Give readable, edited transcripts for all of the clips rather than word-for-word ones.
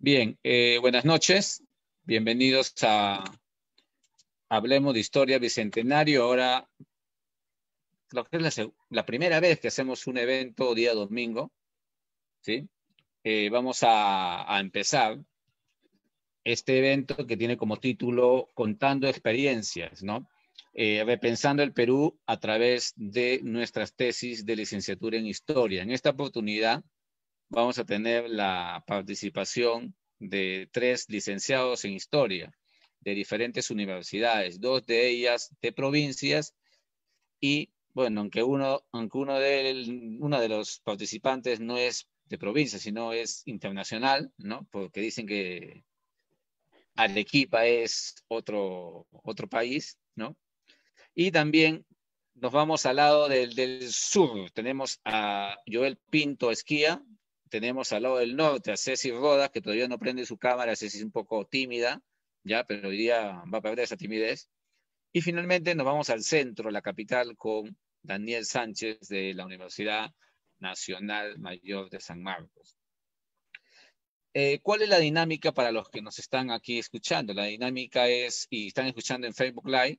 Bien, buenas noches. Bienvenidos a Hablemos de Historia Bicentenario. Ahora, creo que es la primera vez que hacemos un evento día domingo, ¿sí? Vamos a empezar este evento que tiene como título Contando Experiencias, ¿no? Repensando el Perú a través de nuestras tesis de licenciatura en Historia. En esta oportunidad vamos a tener la participación de 3 licenciados en Historia de diferentes universidades, 2 de ellas de provincias y, bueno, uno de los participantes no es de provincia, sino es internacional, ¿no? Porque dicen que Arequipa es otro país, ¿no? Y también nos vamos al lado del sur. Tenemos a Joel Pinto Esquía. Tenemos al lado del norte a Ceci Rodas, que todavía no prende su cámara. Ceci es un poco tímida, ya, pero hoy día va a perder esa timidez. Y finalmente nos vamos al centro, la capital, con Daniel Sánchez de la Universidad Nacional Mayor de San Marcos. ¿Cuál es la dinámica para los que nos están aquí escuchando? La dinámica es, y están escuchando en Facebook Live,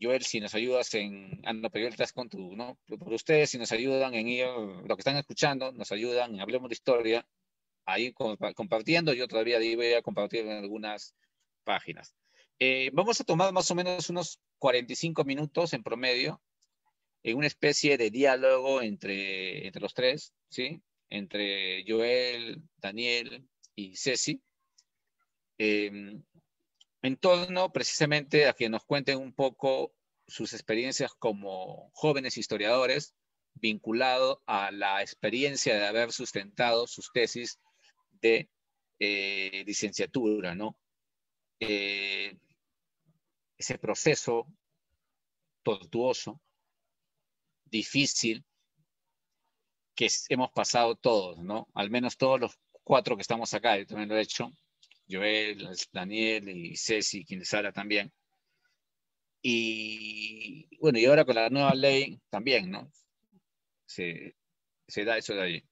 Joel, si nos ayudas no, pero Joel, estás con tu, ¿no? Por ustedes, si nos ayudan en ir, lo que están escuchando, nos ayudan en Hablemos de Historia, ahí compartiendo, yo todavía voy a compartir en algunas páginas. Vamos a tomar más o menos unos 45 minutos en promedio, en una especie de diálogo entre los tres, ¿sí? Entre Joel, Daniel y Ceci. En torno precisamente a que nos cuenten un poco sus experiencias como jóvenes historiadores, vinculado a la experiencia de haber sustentado sus tesis de licenciatura, ¿no? Ese proceso tortuoso, difícil, que hemos pasado todos, ¿no? Al menos todos los 4 que estamos acá, yo también lo he hecho, Joel, Daniel y Ceci, quien les habla también. Y bueno, y ahora con la nueva ley también, ¿no? Se da eso de ahí.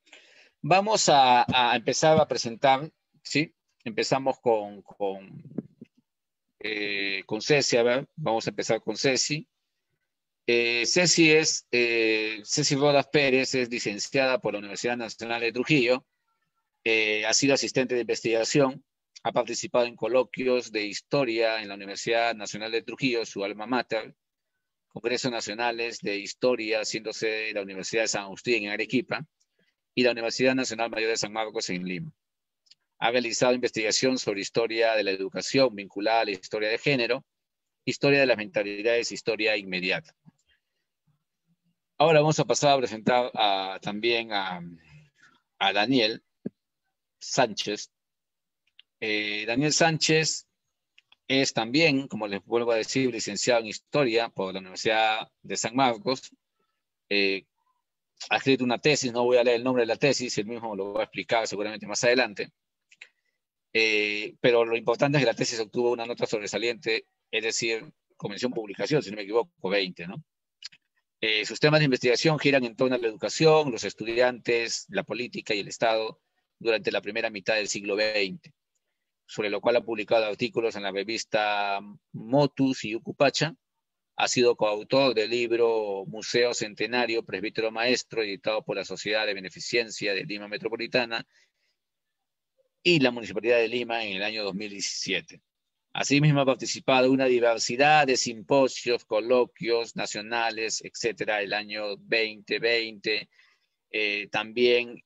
Vamos a empezar a presentar, ¿sí? Empezamos con Ceci, a ver, vamos a empezar con Ceci. Ceci Rodas Pérez es licenciada por la Universidad Nacional de Trujillo, ha sido asistente de investigación, ha participado en coloquios de historia en la Universidad Nacional de Trujillo, su alma mater, congresos nacionales de historia, haciéndose la Universidad de San Agustín en Arequipa y la Universidad Nacional Mayor de San Marcos en Lima. Ha realizado investigación sobre historia de la educación vinculada a la historia de género, historia de las mentalidades, historia inmediata. Ahora vamos a pasar a presentar también a Daniel Sánchez. Daniel Sánchez es también, como les vuelvo a decir, licenciado en Historia por la Universidad de San Marcos. Ha escrito una tesis, no voy a leer el nombre de la tesis, él mismo lo va a explicar seguramente más adelante. Pero lo importante es que la tesis obtuvo una nota sobresaliente, es decir, convención publicación, si no me equivoco, 20, ¿no? Sus temas de investigación giran en torno a la educación, los estudiantes, la política y el Estado durante la primera mitad del siglo XX, sobre lo cual ha publicado artículos en la revista Motus y Ucupacha. Ha sido coautor del libro Museo Centenario, Presbítero Maestro, editado por la Sociedad de Beneficencia de Lima Metropolitana y la Municipalidad de Lima en el año 2017. Asimismo, ha participado en una diversidad de simposios, coloquios nacionales, etcétera, el año 2020. También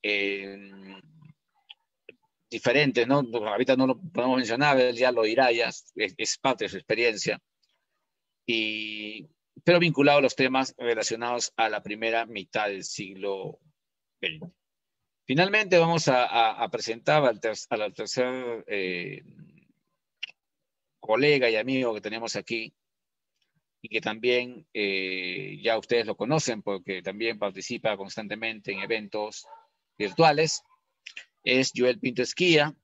diferentes, ¿no? Ahorita no lo podemos mencionar, él ya lo dirá, ya es parte de su experiencia. Pero vinculado a los temas relacionados a la primera mitad del siglo XX. Finalmente vamos a presentar al tercer colega y amigo que tenemos aquí y que también ya ustedes lo conocen porque también participa constantemente en eventos virtuales, es Joel Pinto Esquía.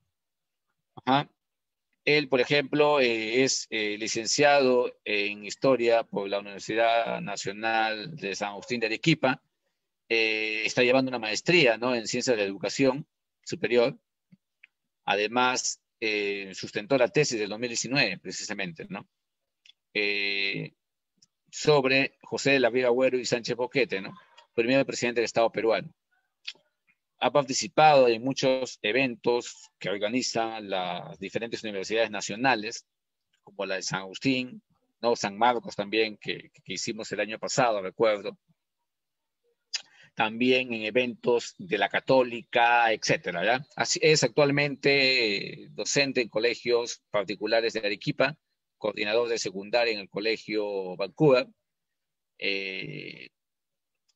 Ajá. Él, por ejemplo, es licenciado en Historia por la Universidad Nacional de San Agustín de Arequipa. Está llevando una maestría, ¿no?, en Ciencias de la Educación Superior. Además, sustentó la tesis del 2019, precisamente, ¿no? Sobre José de la Riva Agüero y Sánchez Boquete, ¿no? Primer presidente del Estado peruano. Ha participado en muchos eventos que organizan las diferentes universidades nacionales, como la de San Agustín, ¿no? San Marcos también, que hicimos el año pasado, recuerdo. También en eventos de la Católica, etcétera, ¿ya? Así es actualmente docente en colegios particulares de Arequipa, coordinador de secundaria en el Colegio Vancouver,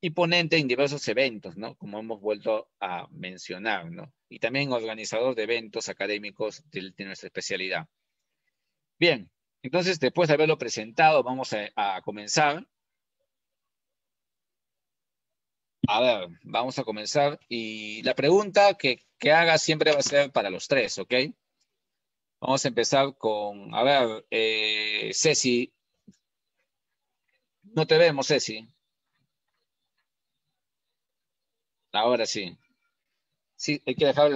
y ponente en diversos eventos, ¿no? Como hemos vuelto a mencionar, ¿no? Y también organizador de eventos académicos de nuestra especialidad. Bien, entonces después de haberlo presentado, vamos a comenzar. A ver, vamos a comenzar. Y la pregunta que haga siempre va a ser para los tres, ¿ok? Vamos a empezar con, a ver, Ceci. No te vemos, Ceci. Ahora sí. Sí, hay que dejar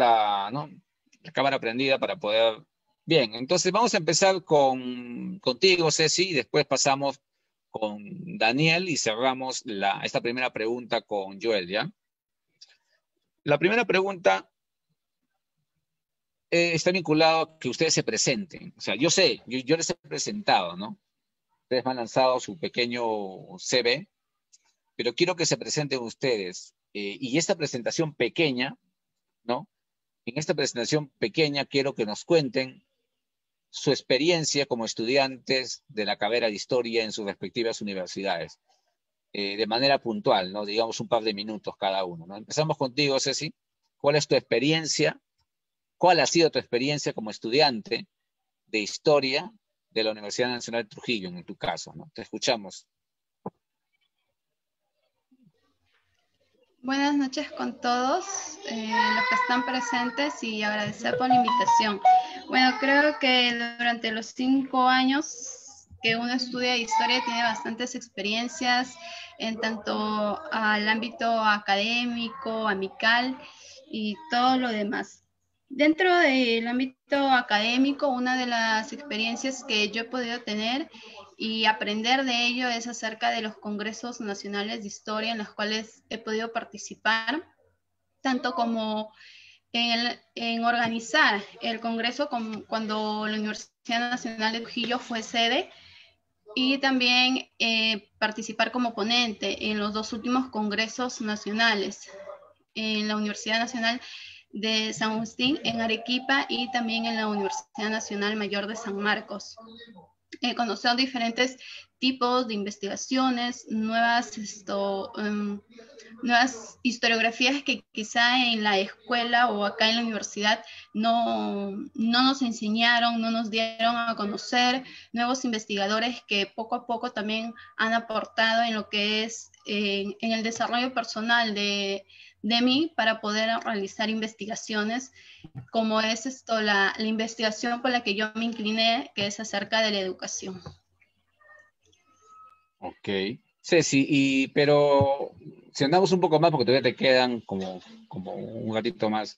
¿no? La cámara prendida para poder... Bien, entonces vamos a empezar contigo, Ceci, y después pasamos con Daniel y cerramos esta primera pregunta con Joel, ¿ya? La primera pregunta está vinculado a que ustedes se presenten. O sea, yo sé, yo les he presentado, ¿no? Ustedes me han lanzado su pequeño CV, pero quiero que se presenten ustedes. Y esta presentación pequeña, ¿no? En esta presentación pequeña quiero que nos cuenten su experiencia como estudiantes de la carrera de historia en sus respectivas universidades, de manera puntual, ¿no? Digamos un par de minutos cada uno, ¿no? Empezamos contigo, Ceci. ¿Cuál es tu experiencia? ¿Cuál ha sido tu experiencia como estudiante de historia de la Universidad Nacional de Trujillo, en tu caso, ¿no? Te escuchamos. Buenas noches con todos los que están presentes y agradecer por la invitación. Bueno, creo que durante los 5 años que uno estudia historia tiene bastantes experiencias en tanto al ámbito académico, amical y todo lo demás. Dentro del ámbito académico, una de las experiencias que yo he podido tener y aprender de ello es acerca de los congresos nacionales de historia en los cuales he podido participar, tanto como en organizar el congreso cuando la Universidad Nacional de Trujillo fue sede y también participar como ponente en los 2 últimos congresos nacionales, en la Universidad Nacional de San Agustín en Arequipa y también en la Universidad Nacional Mayor de San Marcos. Conocer diferentes tipos de investigaciones, nuevas historiografías que quizá en la escuela o acá en la universidad no nos enseñaron, no nos dieron a conocer, nuevos investigadores que poco a poco también han aportado en lo que es en el desarrollo personal de mí para poder realizar investigaciones, como es la investigación por la que yo me incliné, que es acerca de la educación. Ok. Ceci, pero si andamos un poco más, porque todavía te quedan como un ratito más.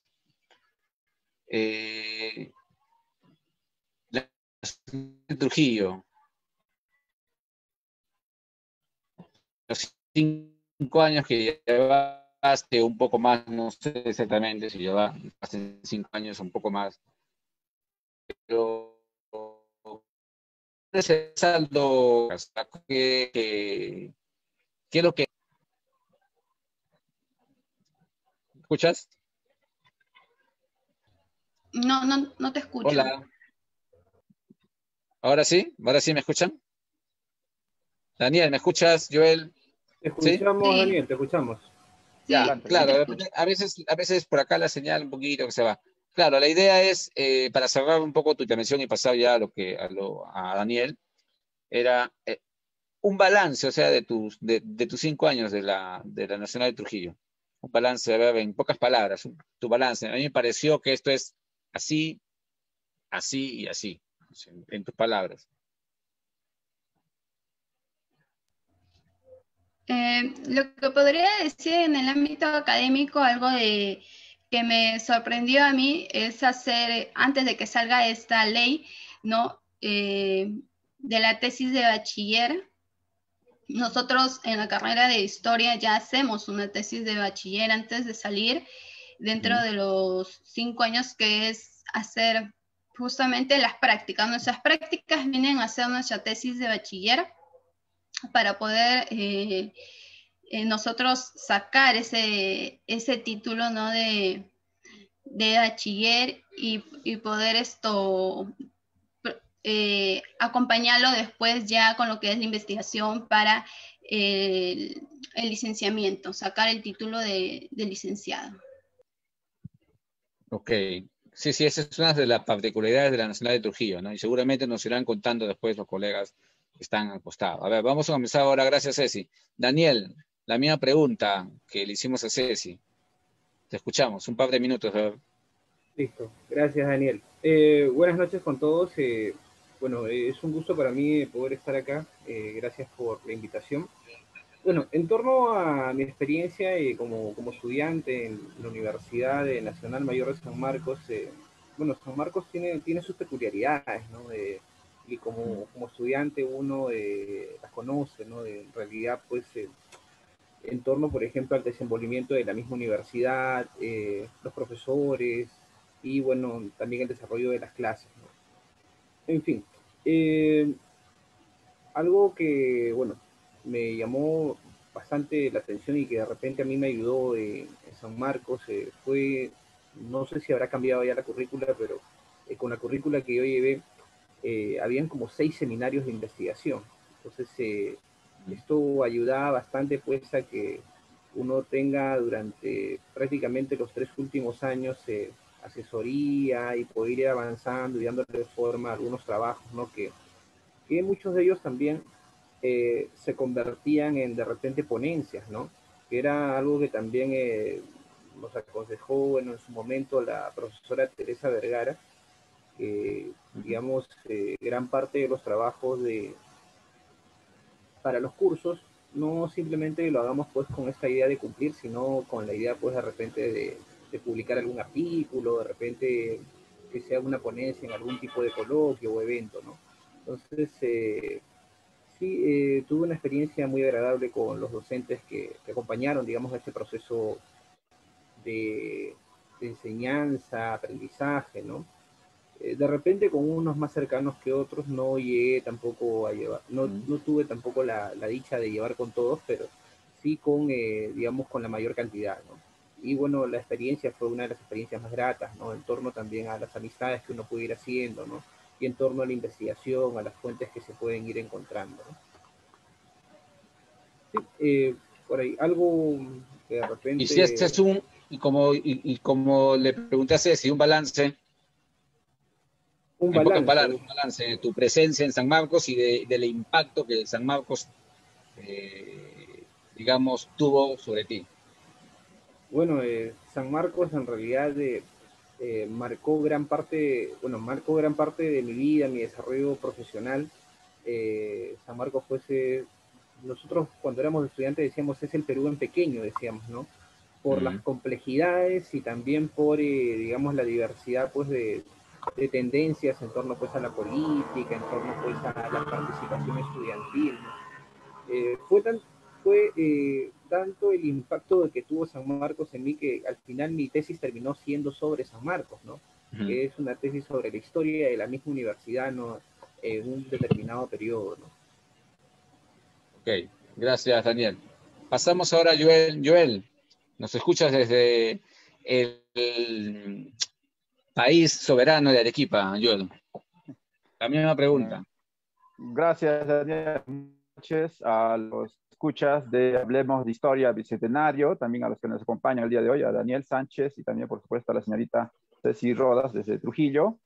Trujillo, los 5 años que llevaste, un poco más, no sé exactamente si llevaste 5 años o un poco más, pero ese saldo, ¿qué es lo que escuchas? No te escucho. Hola, ¿ahora sí me escuchan? Daniel, ¿me escuchas? Joel, Te ¿sí? escuchamos, Sí, Daniel, te escuchamos. sí, Ya, Adelante, sí te claro, adelante. escucho. a veces por acá la señal un poquito que se va. Claro, la idea es, para cerrar un poco tu intervención y pasar ya a Daniel, era un balance, o sea, de tus 5 años de la Nacional de Trujillo. Un balance, a ver, en pocas palabras, tu balance. A mí me pareció que esto es así, así y así, en tus palabras. Lo que podría decir en el ámbito académico, algo de que me sorprendió a mí es hacer, antes de que salga esta ley, ¿no? De la tesis de bachiller. Nosotros en la carrera de historia ya hacemos una tesis de bachiller antes de salir, dentro de los 5 años, que es hacer justamente las prácticas. Nuestras prácticas vienen a hacer nuestra tesis de bachiller para poder nosotros sacar ese título, ¿no? de bachiller y poder acompañarlo después ya con lo que es la investigación para el licenciamiento, sacar el título de licenciado. Ok. Sí, sí, esa es una de las particularidades de la Nacional de Trujillo, ¿no? Y seguramente nos irán contando después los colegas que están al costado. A ver, vamos a comenzar ahora. Gracias, Ceci. Daniel, la misma pregunta que le hicimos a Ceci. Te escuchamos. Un par de minutos. A ver. Listo, gracias Daniel. Buenas noches con todos. Bueno, es un gusto para mí poder estar acá. Gracias por la invitación. Bueno, en torno a mi experiencia como estudiante en la Universidad Nacional Mayor de San Marcos, bueno, San Marcos tiene sus peculiaridades, ¿no? Y como estudiante uno las conoce, ¿no? En realidad, pues, en torno, por ejemplo, al desenvolvimiento de la misma universidad, los profesores y, bueno, también el desarrollo de las clases, ¿no? En fin, algo que, bueno, me llamó bastante la atención y que de repente a mí me ayudó en San Marcos fue, no sé si habrá cambiado ya la currícula, pero con la currícula que yo llevé, habían como 6 seminarios de investigación. Entonces, esto ayudaba bastante pues a que uno tenga durante prácticamente los 3 últimos años asesoría y poder ir avanzando y dándole forma a algunos trabajos, ¿no? Que muchos de ellos también se convertían en de repente ponencias, ¿no? Que era algo que también nos aconsejó, bueno, en su momento la profesora Teresa Vergara, que, digamos, gran parte de los trabajos para los cursos no simplemente lo hagamos pues con esta idea de cumplir, sino con la idea pues de repente de publicar algún artículo, de repente que sea una ponencia en algún tipo de coloquio o evento, ¿no? Entonces, sí, tuve una experiencia muy agradable con los docentes que acompañaron, digamos, este proceso de, de enseñanza, aprendizaje, ¿no? De repente con unos más cercanos que otros no llegué tampoco a llevar, no tuve tampoco la dicha de llevar con todos, pero sí con, digamos, con la mayor cantidad, ¿no? Y bueno, la experiencia fue una de las experiencias más gratas, ¿no? En torno también a las amistades que uno puede ir haciendo, ¿no? Y en torno a la investigación, a las fuentes que se pueden ir encontrando, ¿no? Sí, por ahí, algo que de Y si este repente... es como le pregunté a Ceci, un balance, Un en pocas balance, palabras, un balance de tu presencia en San Marcos y del impacto que San Marcos, digamos, tuvo sobre ti. bueno, San Marcos en realidad marcó gran parte de mi vida, mi desarrollo profesional. San Marcos fue nosotros cuando éramos estudiantes decíamos es el Perú en pequeño, decíamos, ¿no? Por las complejidades y también por, digamos, la diversidad pues de tendencias en torno pues a la política, en torno pues a la participación estudiantil, ¿no? Fue tanto el impacto que tuvo San Marcos en mí que al final mi tesis terminó siendo sobre San Marcos, ¿no? Que es una tesis sobre la historia de la misma universidad, ¿no? En un determinado periodo, ¿no? Ok, gracias, Daniel. Pasamos ahora a Joel. Joel, nos escuchas desde el país soberano de Arequipa, Joel. La misma pregunta. Gracias, Daniel. Buenas noches a los escuchas de Hablemos de Historia Bicentenario, también a los que nos acompañan el día de hoy, a Daniel Sánchez y también, por supuesto, a la señorita Ceci Rodas desde Trujillo.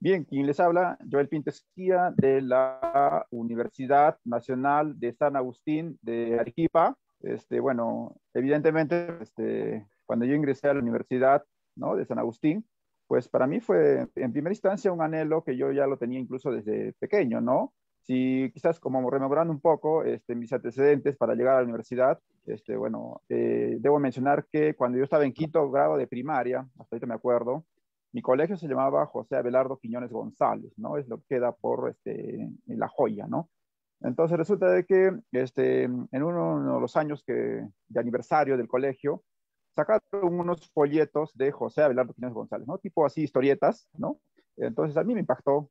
Bien, quien les habla, Joel Pinto Esquía, de la Universidad Nacional de San Agustín de Arequipa. Bueno, evidentemente, cuando yo ingresé a la Universidad, ¿no?, de San Agustín, pues para mí fue en primera instancia un anhelo que yo ya lo tenía incluso desde pequeño, ¿no? si quizás como rememorando un poco mis antecedentes para llegar a la universidad, bueno, debo mencionar que cuando yo estaba en quinto grado de primaria, hasta ahorita me acuerdo, mi colegio se llamaba José Abelardo Quiñones González, ¿no? Es lo que queda por en La Joya, ¿no? Entonces resulta de que en uno de los años de aniversario del colegio, sacaron unos folletos de José Abelardo Quiñones González, ¿no? Tipo así historietas, ¿no? Entonces a mí me impactó,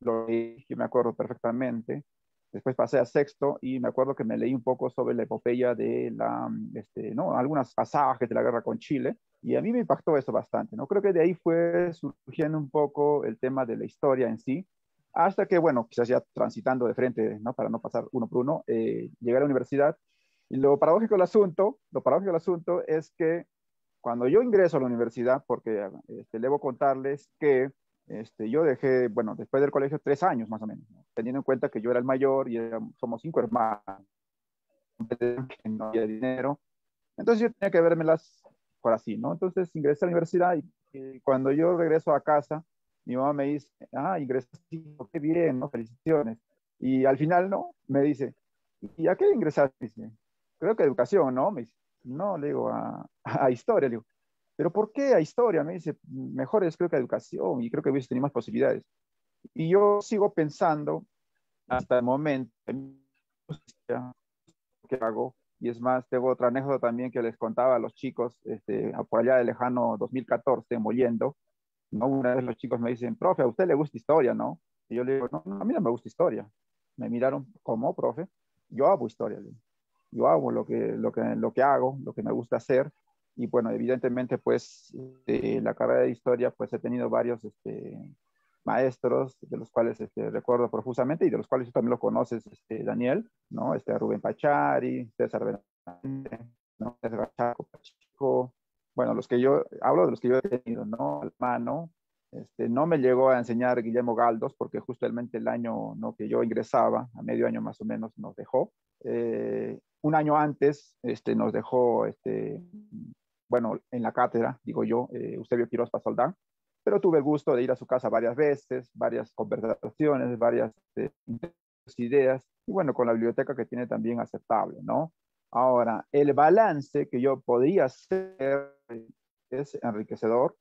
lo leí, yo me acuerdo perfectamente. Después pasé a sexto y me acuerdo que me leí un poco sobre la epopeya de ¿no? Algunos pasajes de la guerra con Chile, y a mí me impactó eso bastante, ¿no? Creo que de ahí fue surgiendo un poco el tema de la historia en sí, hasta que, bueno, quizás ya transitando de frente, ¿no? Para no pasar uno por uno, llegué a la universidad. Y lo paradójico del asunto es que cuando yo ingreso a la universidad, porque debo contarles que yo dejé, bueno, después del colegio, 3 años más o menos, ¿no? Teniendo en cuenta que yo era el mayor y somos 5 hermanos, que no había dinero. Entonces yo tenía que vérmelas por así, ¿no? Entonces ingresé a la universidad y cuando yo regreso a casa, mi mamá me dice, ingresaste, qué bien, ¿no? Felicitaciones. Y al final, ¿no? Me dice, ¿y a qué ingresaste? Dice, creo que educación, ¿no? Me dice, no, le digo, a historia, le digo, ¿pero por qué a historia? Me dice, mejor es creo que a educación y creo que hubiese tenido más posibilidades. Y yo sigo pensando hasta el momento que hago. Y es más, tengo otra anécdota también que les contaba a los chicos por allá del lejano 2014, Mollendo, ¿no? Una vez los chicos me dicen, profe, ¿a usted le gusta historia, no? Y yo le digo, no, no, a mí no me gusta historia. Me miraron, ¿cómo, profe? Yo hago historia. Yo hago lo que hago, lo que me gusta hacer. Y bueno, evidentemente, pues, la carrera de historia, pues he tenido varios maestros, de los cuales recuerdo profusamente y de los cuales tú también lo conoces, Daniel, ¿no? Rubén Pachari, César Benavente, ¿no? César Chaco, Pacheco. Bueno, hablo de los que yo he tenido, ¿no? Hermano, no me llegó a enseñar Guillermo Galdos, porque justamente el año, ¿no? que yo ingresaba, a medio año más o menos, nos dejó. Un año antes nos dejó, bueno, en la cátedra, digo yo, Eusebio Quiroz Pasoldán, pero tuve el gusto de ir a su casa varias veces, varias conversaciones, varias ideas, y bueno, con la biblioteca que tiene también aceptable, ¿no? Ahora, el balance que yo podría hacer es enriquecedor,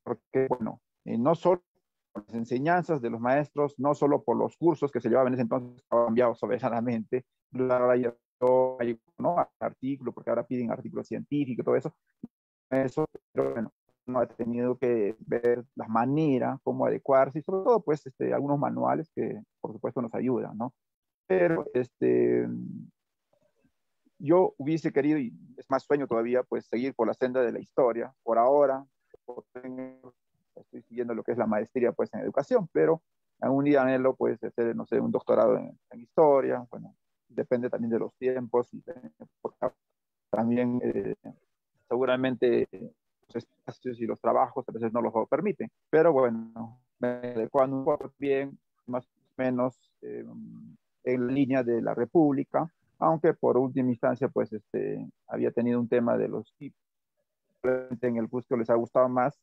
porque, bueno, no solo por las enseñanzas de los maestros, no solo por los cursos que se llevaban en ese entonces, que han cambiado soberanamente, ahora ya ¿no? Artículos, porque ahora piden artículos científicos y todo eso, pero bueno, no ha tenido que ver las maneras, cómo adecuarse, y sobre todo, pues, algunos manuales que, por supuesto, nos ayudan, ¿no? Pero, yo hubiese querido, y es más sueño todavía, pues, seguir por la senda de la historia. Por ahora, estoy siguiendo lo que es la maestría, pues, en educación, pero algún día anhelo, pues, hacer, no sé, un doctorado en historia. Bueno, depende también de los tiempos y también seguramente los espacios y los trabajos a veces no los permiten, pero bueno, me adecuando un poco bien, más o menos en la línea de la República, aunque por última instancia pues había tenido un tema de los tipos en el curso les ha gustado más,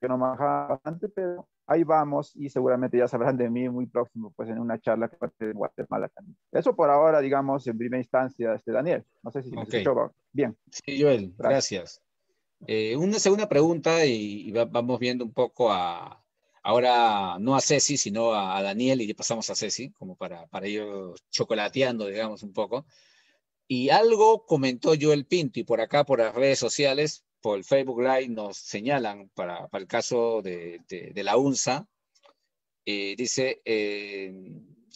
que no me bajaba bastante, pero ahí vamos y seguramente ya sabrán de mí muy próximo, pues en una charla que va a tener en Guatemala también. Eso por ahora, digamos, en primera instancia, Daniel. No sé si me escuchó bien. Sí, Joel, gracias. Una segunda pregunta y vamos viendo un poco ahora no a Ceci, sino a Daniel, y pasamos a Ceci, como para ir chocolateando, digamos, un poco. Y algo comentó Joel Pinto, y por acá, por las redes sociales, por el Facebook Live, nos señalan para el caso de la UNSA. Dice,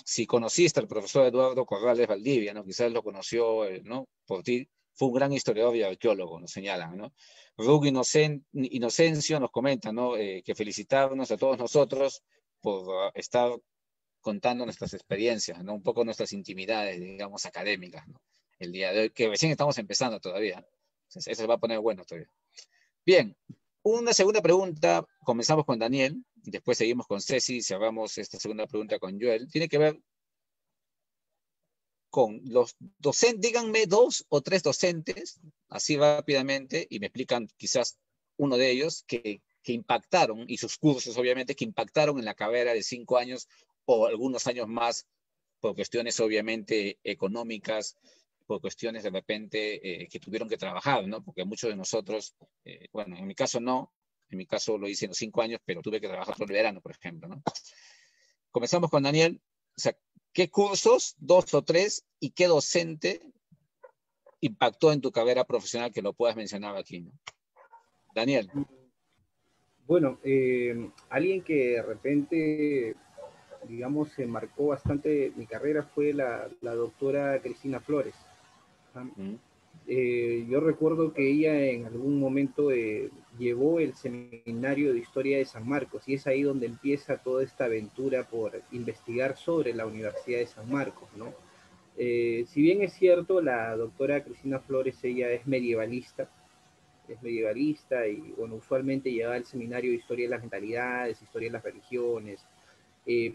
si conociste al profesor Eduardo Corrales Valdivia, ¿no? Quizás lo conoció, ¿no? Por ti, fue un gran historiador y arqueólogo, nos señalan, ¿no? Rug Inocencio nos comenta, ¿no? Que felicitarnos a todos nosotros por estar contando nuestras experiencias, ¿no? Un poco nuestras intimidades, digamos, académicas, ¿no? El día de hoy, que recién estamos empezando todavía. Entonces, eso se va a poner bueno todavía. Bien, una segunda pregunta, comenzamos con Daniel, y después seguimos con Ceci, y cerramos esta segunda pregunta con Joel. Tiene que ver con los docentes, díganme 2 o 3 docentes, así rápidamente, y me explican quizás uno de ellos que impactaron, y sus cursos obviamente, que impactaron en la carrera de 5 años o algunos años más por cuestiones obviamente económicas, por cuestiones de repente que tuvieron que trabajar, ¿no? Porque muchos de nosotros, bueno, en mi caso no, en mi caso lo hice en los 5 años, pero tuve que trabajar todo el verano, por ejemplo, ¿no? Comenzamos con Daniel. O sea, ¿qué cursos, 2 o 3, y qué docente impactó en tu carrera profesional que lo puedas mencionar aquí, ¿no? Daniel. Bueno, alguien que de repente, digamos, se marcó bastante mi carrera fue la doctora Cristina Flores. Yo recuerdo que ella en algún momento llevó el seminario de historia de San Marcos, y es ahí donde empieza toda esta aventura por investigar sobre la Universidad de San Marcos, ¿no? Si bien es cierto, la doctora Cristina Flores, ella es medievalista y, bueno, usualmente lleva el seminario de historia de las mentalidades, historia de las religiones, eh,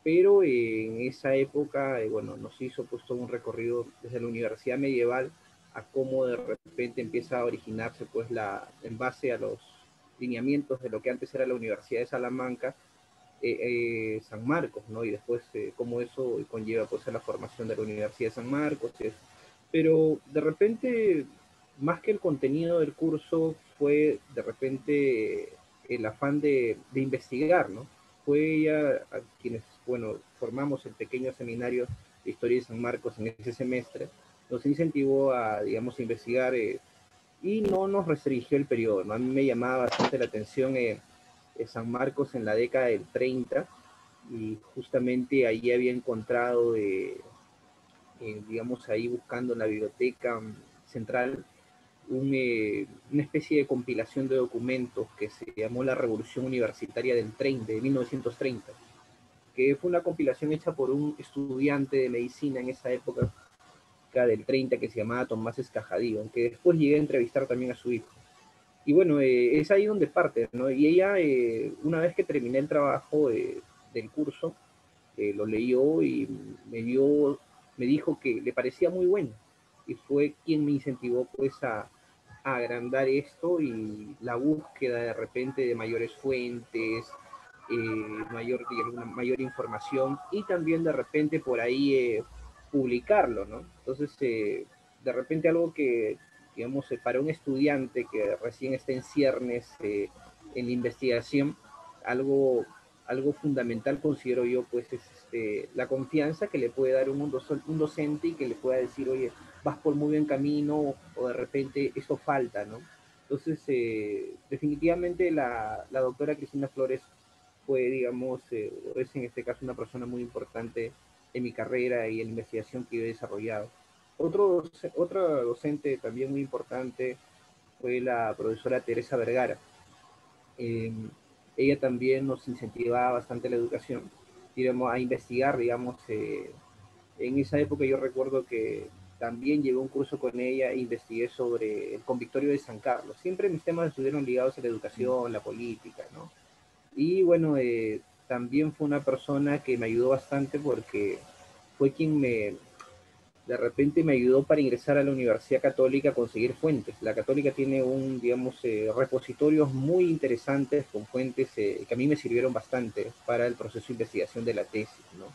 pero en esa época, bueno, nos hizo pues todo un recorrido desde la universidad medieval a cómo de repente empieza a originarse pues en base a los lineamientos de lo que antes era la Universidad de Salamanca, San Marcos, ¿no? Y después cómo eso conlleva pues a la formación de la Universidad de San Marcos. Pero de repente, más que el contenido del curso, fue de repente el afán de investigar, ¿no? Fue ella a quienes, bueno, formamos el pequeño seminario de Historia de San Marcos en ese semestre, nos incentivó a, digamos, investigar, y no nos restringió el periodo, ¿no? A mí me llamaba bastante la atención San Marcos en la década del 30, y justamente ahí había encontrado, digamos, ahí buscando en la biblioteca central, una especie de compilación de documentos que se llamó la Revolución Universitaria del 30, de 1930, que fue una compilación hecha por un estudiante de medicina en esa época del 30 que se llamaba Tomás Escajadío, aunque después llegué a entrevistar también a su hijo. Y bueno, es ahí donde parte, ¿no? Y ella, una vez que terminé el trabajo del curso, lo leyó y me dijo que le parecía muy bueno, y fue quien me incentivó pues a agrandar esto y la búsqueda de repente de mayores fuentes, mayor información, y también de repente por ahí publicarlo, ¿no? Entonces, de repente algo que, digamos, para un estudiante que recién está en ciernes en la investigación, algo, algo fundamental considero yo, pues es la confianza que le puede dar un docente, y que le pueda decir, oye, vas por muy buen camino, o de repente esto falta, ¿no? Entonces, definitivamente la doctora Cristina Flores fue, digamos, es en este caso una persona muy importante en mi carrera y en la investigación que yo he desarrollado. Otra docente también muy importante fue la profesora Teresa Vergara. Eh, Ella también nos incentivaba bastante la educación, digamos, a investigar, digamos, en esa época yo recuerdo que también llevé un curso con ella e investigué sobre el convictorio de San Carlos. Siempre mis temas estuvieron ligados a la educación, la política, ¿no? Y bueno, también fue una persona que me ayudó bastante, porque fue quien de repente me ayudó para ingresar a la Universidad Católica a conseguir fuentes. La Católica tiene digamos, repositorios muy interesantes con fuentes que a mí me sirvieron bastante para el proceso de investigación de la tesis, ¿no?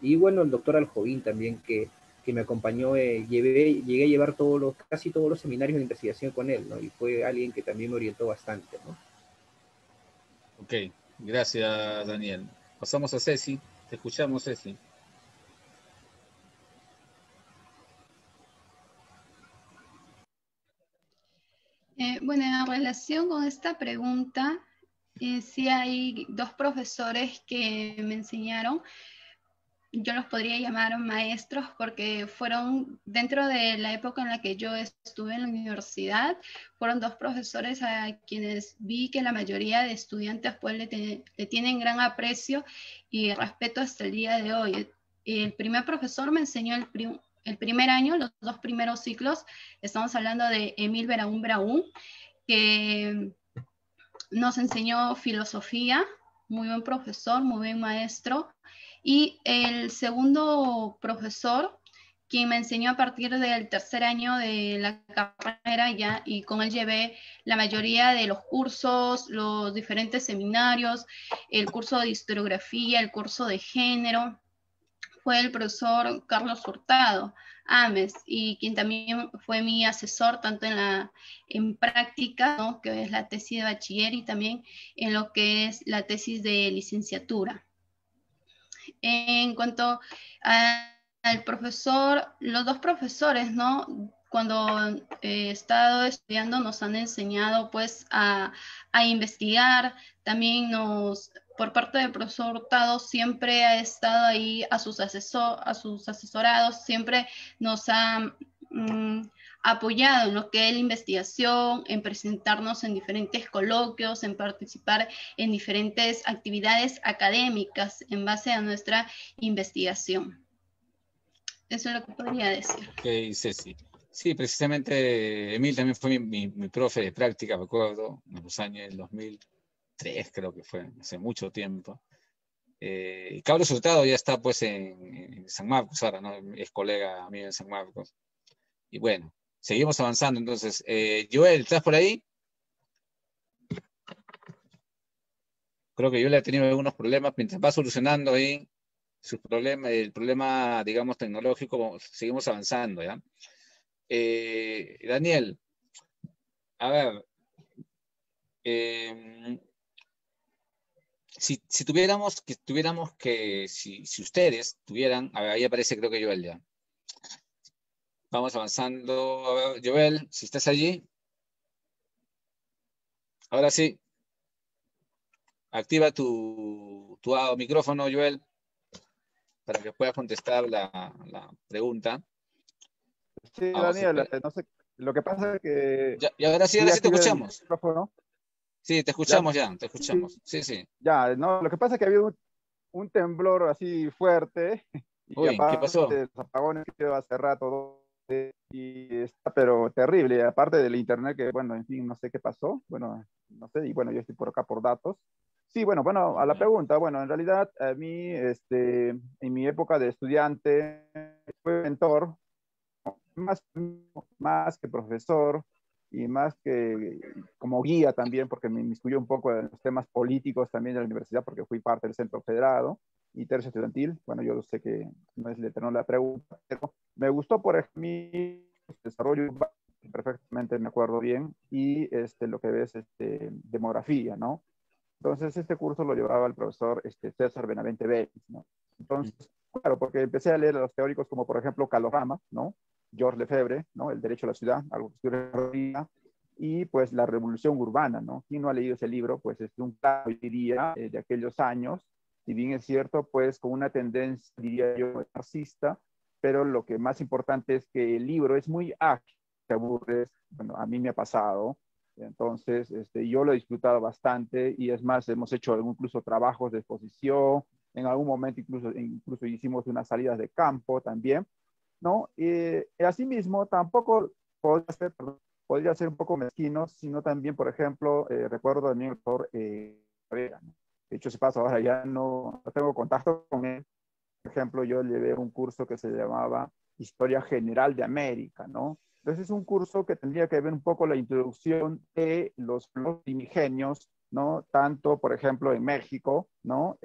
Y bueno, el doctor Aljovín también, que me acompañó, llegué a llevar casi todos los seminarios de investigación con él, ¿no? Y fue alguien que también me orientó bastante, ¿no? Ok, gracias, Daniel. Pasamos a Ceci. Te escuchamos, Ceci. Bueno, en relación con esta pregunta, sí hay dos profesores que me enseñaron. Yo los podría llamar maestros porque fueron, dentro de la época en la que yo estuve en la universidad, fueron dos profesores a quienes vi que la mayoría de estudiantes pues le tienen gran aprecio y respeto hasta el día de hoy. El primer profesor me enseñó el primer año, los 2 primeros ciclos. Estamos hablando de Emil Beraún Braún, que nos enseñó filosofía, muy buen profesor, muy buen maestro. Y el segundo profesor quien me enseñó a partir del tercer año de la carrera ya, y con él llevé la mayoría de los cursos, los diferentes seminarios, el curso de historiografía, el curso de género, fue el profesor Carlos Hurtado Ames, y quien también fue mi asesor tanto en práctica, ¿no?, que es la tesis de bachiller, y también en lo que es la tesis de licenciatura. En cuanto al profesor, los dos profesores, ¿no?, cuando he estado estudiando nos han enseñado pues a investigar. También por parte del profesor Hurtado, siempre ha estado ahí a sus asesorados, siempre nos ha apoyado en lo que es la investigación, en presentarnos en diferentes coloquios, en participar en diferentes actividades académicas en base a nuestra investigación. Eso es lo que podría decir. Ok, Ceci. Sí, precisamente Emil también fue mi profe de práctica, me acuerdo, en los años 2003, creo que fue, hace mucho tiempo. Y Carlos Hurtado ya está pues en San Marcos ahora, ¿no? Es colega mío en San Marcos. Y bueno, seguimos avanzando. Entonces, Joel, ¿estás por ahí? Creo que Joel ha tenido algunos problemas. Mientras va solucionando ahí sus problemas, el problema, digamos, tecnológico, seguimos avanzando, ¿ya? Daniel, a ver, si ustedes tuvieran, a ver, ahí aparece creo que Joel ya. Vamos avanzando. A ver, Joel, si estás allí. Ahora sí. Activa tu micrófono, Joel, para que puedas contestar la pregunta. Sí, Vamos a Daniel, ver. no sé, lo que pasa es que Y ahora sí te activé el escuchamos. micrófono. Sí, te escuchamos ya, te escuchamos. Sí, sí. Ya, no, lo que pasa es que había un temblor así fuerte y Uy, ¿qué aparte pasó? de los apagones que lleva hace rato, y está pero terrible, aparte del internet que, bueno, en fin, no sé qué pasó, bueno, no sé, y bueno, yo estoy por acá por datos. Sí, bueno, a la pregunta, bueno, en realidad a mí, en mi época de estudiante, fue mentor, más, más que profesor y más que como guía también, porque me inmiscuyó un poco en los temas políticos también de la universidad, porque fui parte del centro federado y tercio estudiantil. Bueno, yo sé que no es eterno la pregunta, pero me gustó por ejemplo mi desarrollo, perfectamente me acuerdo bien, y lo que ves, demografía, ¿no? Entonces, este curso lo llevaba el profesor César Benavente Vélez, ¿no? Entonces, claro, porque empecé a leer a los teóricos como, por ejemplo, Calorama, ¿no? Georges Lefebvre, ¿no? El derecho a la ciudad, algo que estoy, y pues la revolución urbana, ¿no? ¿Quién no ha leído ese libro? Pues es un claro, diría, de aquellos años, si bien es cierto, pues con una tendencia, diría yo, marxista, pero lo que más importante es que el libro es muy ágil, te aburres, bueno, a mí me ha pasado, entonces, yo lo he disfrutado bastante y es más, hemos hecho incluso trabajos de exposición, en algún momento incluso hicimos unas salidas de campo también, ¿no? Y asimismo, tampoco podría ser un poco mezquino, sino también, por ejemplo, recuerdo también el doctor Cabrera, ¿no? De hecho, se pasa ahora ya no tengo contacto con él. Por ejemplo, yo llevé un curso que se llamaba Historia General de América, ¿no? Entonces es un curso que tendría que ver un poco la introducción de los primigenios, ¿no? Tanto, por ejemplo, en México, ¿no?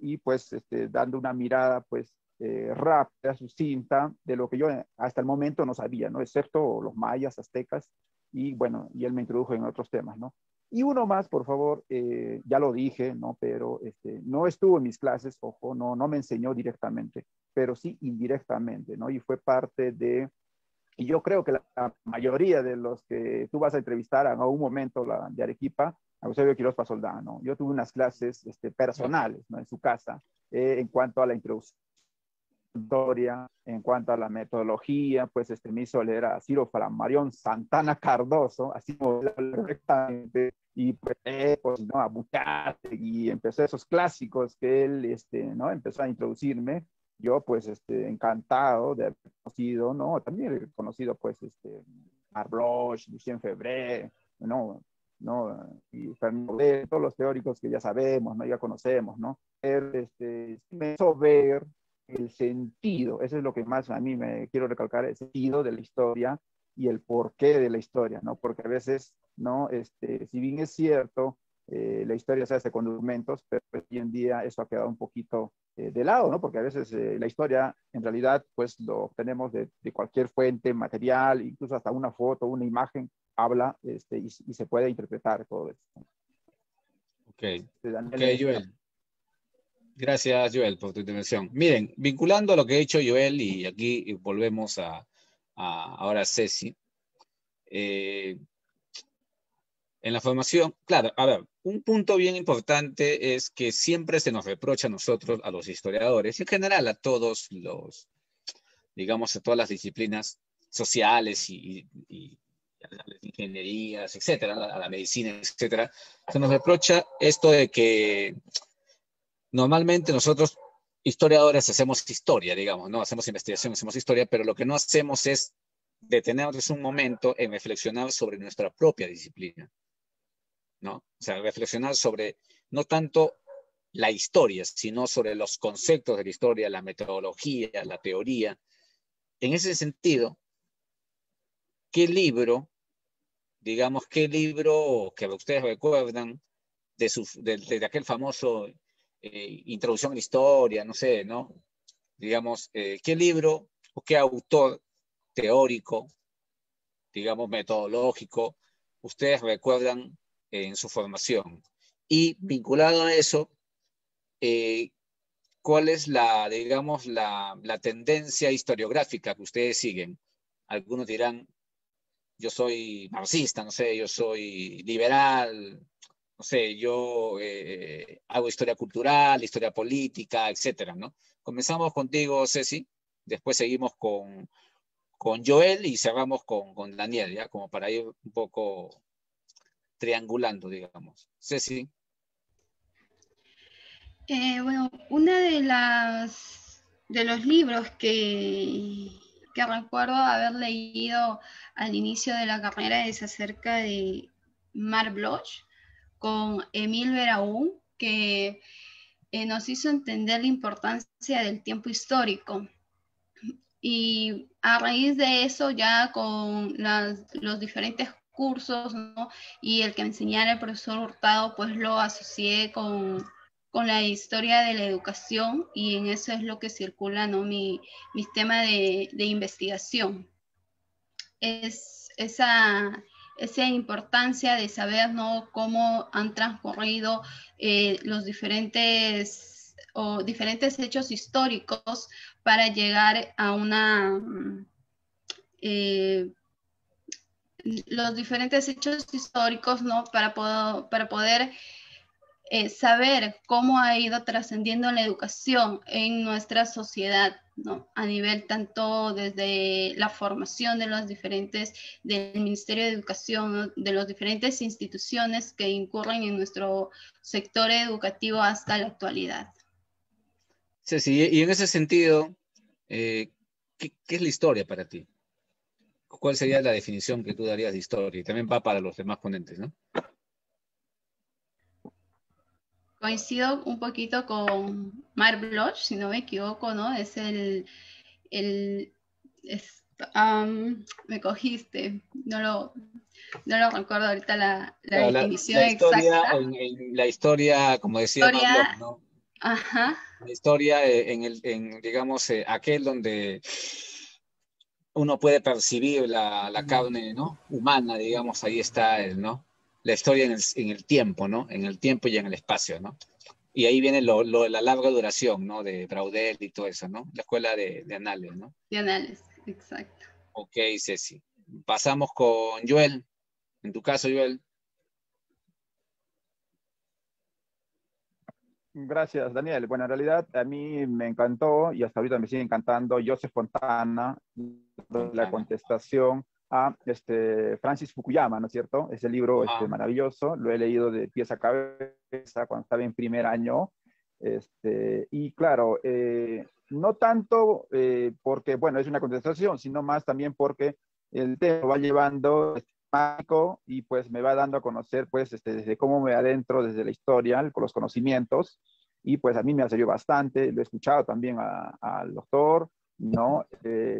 Y pues dando una mirada, pues, rápida, sucinta, de lo que yo hasta el momento no sabía, ¿no? Excepto los mayas, aztecas, y bueno, y él me introdujo en otros temas, ¿no? Y uno más, por favor, ya lo dije, ¿no? Pero no estuvo en mis clases, ojo, no me enseñó directamente, pero sí indirectamente, ¿no? Y fue parte de, y yo creo que la mayoría de los que tú vas a entrevistar en algún momento de Arequipa, a Eusebio Quirós Pasoldán, ¿no? Yo tuve unas clases personales, ¿no? En su casa, en cuanto a la introducción historia, en cuanto a la metodología, pues me hizo leer a Ciro Flammarion Santana Cardoso, así correctamente, y pues ¿no? A Bucate, y empecé esos clásicos que él, ¿no? Empezó a introducirme. Yo, pues, encantado de haber conocido, ¿no? También he conocido, pues, Marc Bloch, Lucien Febvre, ¿no? ¿no? Y Fernando Bell, todos los teóricos que ya sabemos, ¿no? Ya conocemos, ¿no? Me hizo ver el sentido, eso es lo que más a mí me quiero recalcar, el sentido de la historia y el porqué de la historia, ¿no? Porque a veces, ¿no? Si bien es cierto, la historia se hace con documentos, pero hoy en día eso ha quedado un poquito de lado, ¿no? Porque a veces la historia, en realidad, pues lo obtenemos de cualquier fuente material, incluso hasta una foto, una imagen, habla y se puede interpretar todo esto. Ok, ok, Daniel, Joel. Gracias, Joel, por tu intervención. Miren, vinculando a lo que ha dicho Joel, y aquí volvemos a ahora Ceci, en la formación, claro, a ver, un punto bien importante es que siempre se nos reprocha a nosotros, a los historiadores, y en general a todos los, digamos, a todas las disciplinas sociales y a las ingenierías, etcétera, a la medicina, etcétera, se nos reprocha esto de que normalmente nosotros, historiadores, hacemos historia, digamos, ¿no? Hacemos investigación, hacemos historia, pero lo que no hacemos es detenernos un momento en reflexionar sobre nuestra propia disciplina, ¿no? O sea, reflexionar sobre no tanto la historia, sino sobre los conceptos de la historia, la metodología, la teoría. En ese sentido, ¿qué libro, digamos, qué libro que ustedes recuerdan de aquel famoso Introducción a la Historia, no sé, ¿no? Digamos, ¿qué libro o qué autor teórico, digamos, metodológico, ustedes recuerdan en su formación? Y vinculado a eso, eh, ¿cuál es la, digamos, la tendencia historiográfica que ustedes siguen? Algunos dirán, yo soy marxista, no sé, yo soy liberal, no sé, yo hago historia cultural, historia política, etcétera, ¿no? Comenzamos contigo, Ceci, después seguimos con Joel y cerramos con Daniel, ¿ya? Como para ir un poco triangulando, digamos. Ceci. Bueno, una de los libros que recuerdo haber leído al inicio de la carrera es acerca de Marc Bloch con Émile Beraún, que nos hizo entender la importancia del tiempo histórico. Y a raíz de eso, ya con los diferentes cursos, ¿no? Y el que me enseñara el profesor Hurtado, pues lo asocié con la historia de la educación y en eso es lo que circula, ¿no? Mi tema de investigación. Es esa importancia de saber, ¿no? Cómo han transcurrido los diferentes hechos históricos para llegar a los diferentes hechos históricos, ¿no? Para poder saber cómo ha ido trascendiendo la educación en nuestra sociedad, ¿no? A nivel tanto desde la formación de los diferentes, del Ministerio de Educación, ¿no? De las diferentes instituciones que incurren en nuestro sector educativo hasta la actualidad. Sí, sí, y en ese sentido, ¿qué es la historia para ti? ¿Cuál sería la definición que tú darías de historia? Y también va para los demás ponentes, ¿no? Coincido un poquito con Marc Bloch, si no me equivoco, ¿no? Es me cogiste, no lo recuerdo ahorita la Claro, definición la historia, exacta. la historia, como decía Marlon, Historia, ¿no? ajá, La historia digamos, aquel donde uno puede percibir la carne, ¿no? Humana, digamos, ahí está, ¿no? La historia en el tiempo, ¿no? En el tiempo y en el espacio, ¿no? Y ahí viene la larga duración, ¿no? De Braudel y todo eso, ¿no? La escuela de Annales, ¿no? de análisis, exacto. Ok, Ceci. Pasamos con Joel. En tu caso, Joel. Gracias, Daniel. Bueno, en realidad a mí me encantó y hasta ahorita me sigue encantando Joseph Fontana, la Fontana. contestación a Francis Fukuyama, ¿no es cierto? Ese libro Ajá. maravilloso, lo he leído de pies a cabeza cuando estaba en primer año. Y claro, no tanto porque, bueno, es una contestación, sino más también porque el tema va llevando y pues me va dando a conocer pues desde cómo me adentro desde la historia, con los conocimientos y pues a mí me ha servido bastante, lo he escuchado también al doctor, ¿no?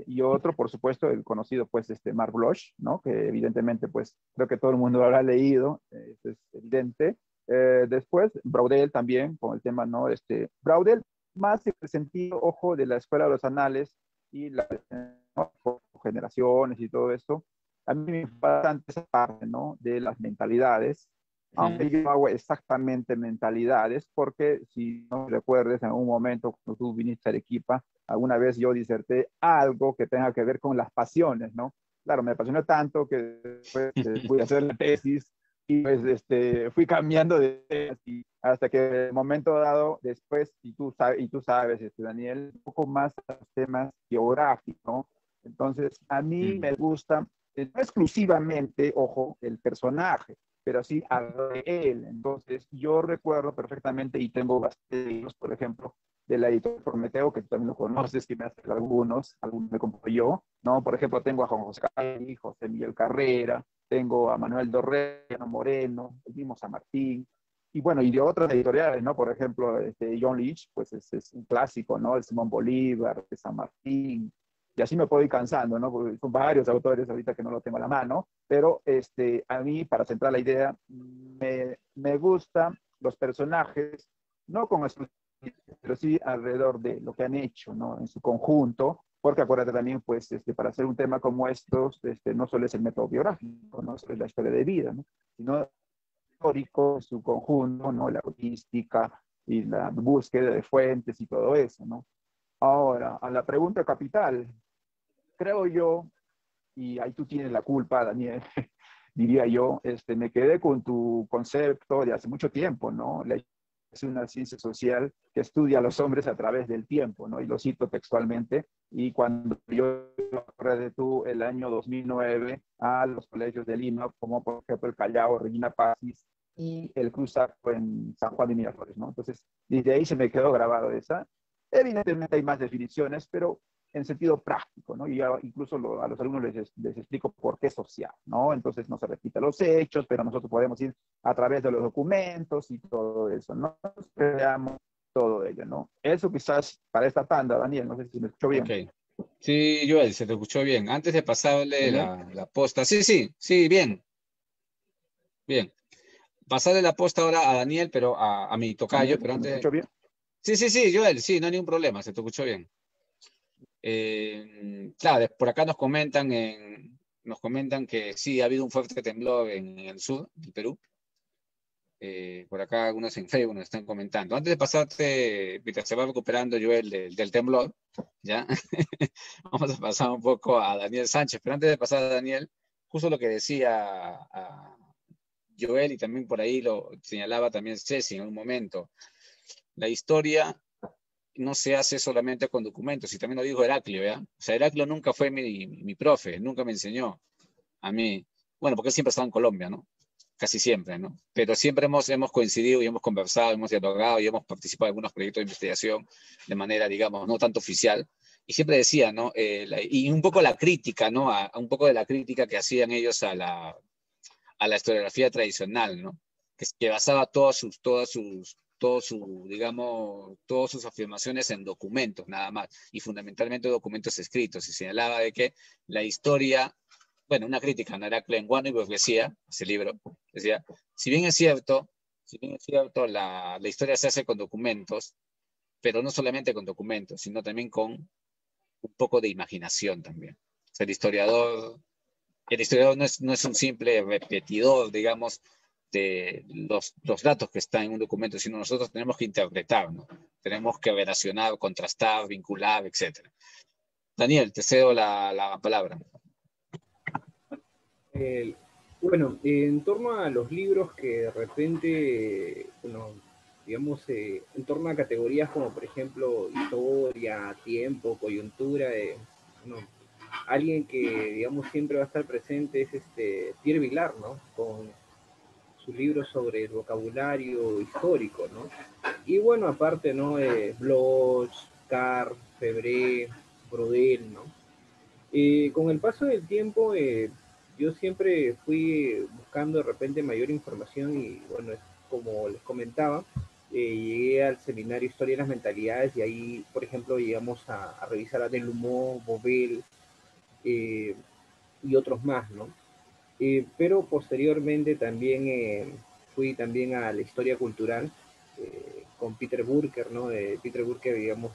Y otro, por supuesto, el conocido, pues, Mark Bloch, ¿no? Que evidentemente, pues, creo que todo el mundo lo habrá leído, eso es evidente. Después, Braudel también, con el tema, ¿no? Braudel más en el sentido, ojo, de la escuela de los anales y la, ¿no? Generaciones y todo esto. A mí me gusta bastante esa parte, ¿no? De las mentalidades, aunque yo no hago exactamente mentalidades, porque si no recuerdes, en algún momento cuando tú viniste a Arequipa, alguna vez yo diserté algo que tenga que ver con las pasiones, ¿no? Claro, me apasionó tanto que después fui a hacer la tesis y pues fui cambiando de temas hasta que en el momento dado, después, y tú sabes Daniel, un poco más a los temas geográficos, ¿no? Entonces, a mí me gusta, no exclusivamente, ojo, el personaje, pero sí a él. Entonces, yo recuerdo perfectamente y tengo bastantes libros, por ejemplo, de la editorial Prometeo, que tú también lo conoces, que me hace algunos me compro yo, ¿no? Por ejemplo, tengo a Juan José Cali, José Miguel Carrera, tengo a Manuel Dorrego Moreno, el mismo San Martín, y bueno, y de otras editoriales, ¿no? Por ejemplo, John Leach, pues es un clásico, ¿no? El Simón Bolívar, de San Martín, y así me puedo ir cansando, ¿no? Porque son varios autores ahorita que no lo tengo a la mano, pero a mí, para centrar la idea, me gustan los personajes, no con pero sí alrededor de lo que han hecho, ¿no? En su conjunto, porque acuérdate también, pues, para hacer un tema como estos, no solo es el método biográfico, no solo es la historia de vida, ¿no? Sino histórico, su conjunto, ¿no? La logística y la búsqueda de fuentes y todo eso, ¿no? Ahora, a la pregunta capital, creo yo, y ahí tú tienes la culpa, Daniel, diría yo, me quedé con tu concepto de hace mucho tiempo, ¿no? Es una ciencia social que estudia a los hombres a través del tiempo, ¿no? Y lo cito textualmente. Y cuando yo recuerdo tú el año 2009 a los colegios de Lima, como por ejemplo el Callao, Regina Pacis y el Cruzaco en San Juan de Miraflores, ¿no? Entonces, desde ahí se me quedó grabado esa. Evidentemente hay más definiciones, pero en sentido práctico, ¿no? Y incluso a los alumnos les explico por qué social, ¿no? Entonces no se repiten los hechos, pero nosotros podemos ir a través de los documentos y todo eso, ¿no? Creamos todo ello, ¿no? Eso quizás para esta tanda, Daniel, no sé si me escuchó bien. Ok. Sí, Joel, se te escuchó bien. Antes de pasarle Daniel, la posta. Sí, sí, sí, bien, bien. Pasarle la posta ahora a Daniel, pero a mi tocayo, Daniel, pero ¿se me antes. escuchó bien? Sí, sí, sí, Joel, sí, no hay ningún problema, se te escuchó bien. Claro, por acá nos comentan que sí, ha habido un fuerte temblor en el sur del Perú. Por acá algunos en Facebook nos están comentando. Antes de pasarte, mientras se va recuperando Joel del temblor, ¿ya? Vamos a pasar un poco a Daniel Sánchez, pero antes de pasar a Daniel, justo lo que decía a Joel y también por ahí lo señalaba también Ceci en un momento, la historia no se hace solamente con documentos, y también lo dijo Heraclio, ¿ya? O sea, Heraclio nunca fue mi profe, nunca me enseñó a mí, bueno, porque él siempre estaba en Colombia, ¿no? Casi siempre, ¿no? Pero siempre hemos coincidido y hemos conversado, hemos dialogado y hemos participado en algunos proyectos de investigación de manera, digamos, no tanto oficial. Y siempre decía, ¿no? Y un poco la crítica, ¿no? Un poco de la crítica que hacían ellos a la historiografía tradicional, ¿no? Que basaba digamos, todas sus afirmaciones en documentos, nada más, y fundamentalmente documentos escritos. Y señalaba de que la historia, bueno, una crítica a Heraclio en Guano y Burguesía, ese libro, decía, si bien es cierto, la historia se hace con documentos, pero no solamente con documentos, sino también con un poco de imaginación también. O sea, el historiador no es un simple repetidor, digamos, de los datos que están en un documento, sino nosotros tenemos que interpretar, ¿no? Tenemos que relacionar, contrastar, vincular, etc. Daniel, te cedo la palabra. Bueno, en torno a los libros que de repente, bueno, digamos, en torno a categorías como por ejemplo historia, tiempo, coyuntura, bueno, alguien que digamos siempre va a estar presente es Pierre Vilar, ¿no? Con su libro sobre el vocabulario histórico, ¿no? Y bueno, aparte, ¿no? Bloch, Carr, Febré, Brodel, ¿no? Con el paso del tiempo, yo siempre fui buscando de repente mayor información y bueno, como les comentaba, llegué al seminario Historia de las Mentalidades y ahí, por ejemplo, llegamos a revisar a Delumont, Bobel y otros más, ¿no? Pero posteriormente también fui también a la historia cultural con Peter Burker, ¿no? Peter Burker, digamos,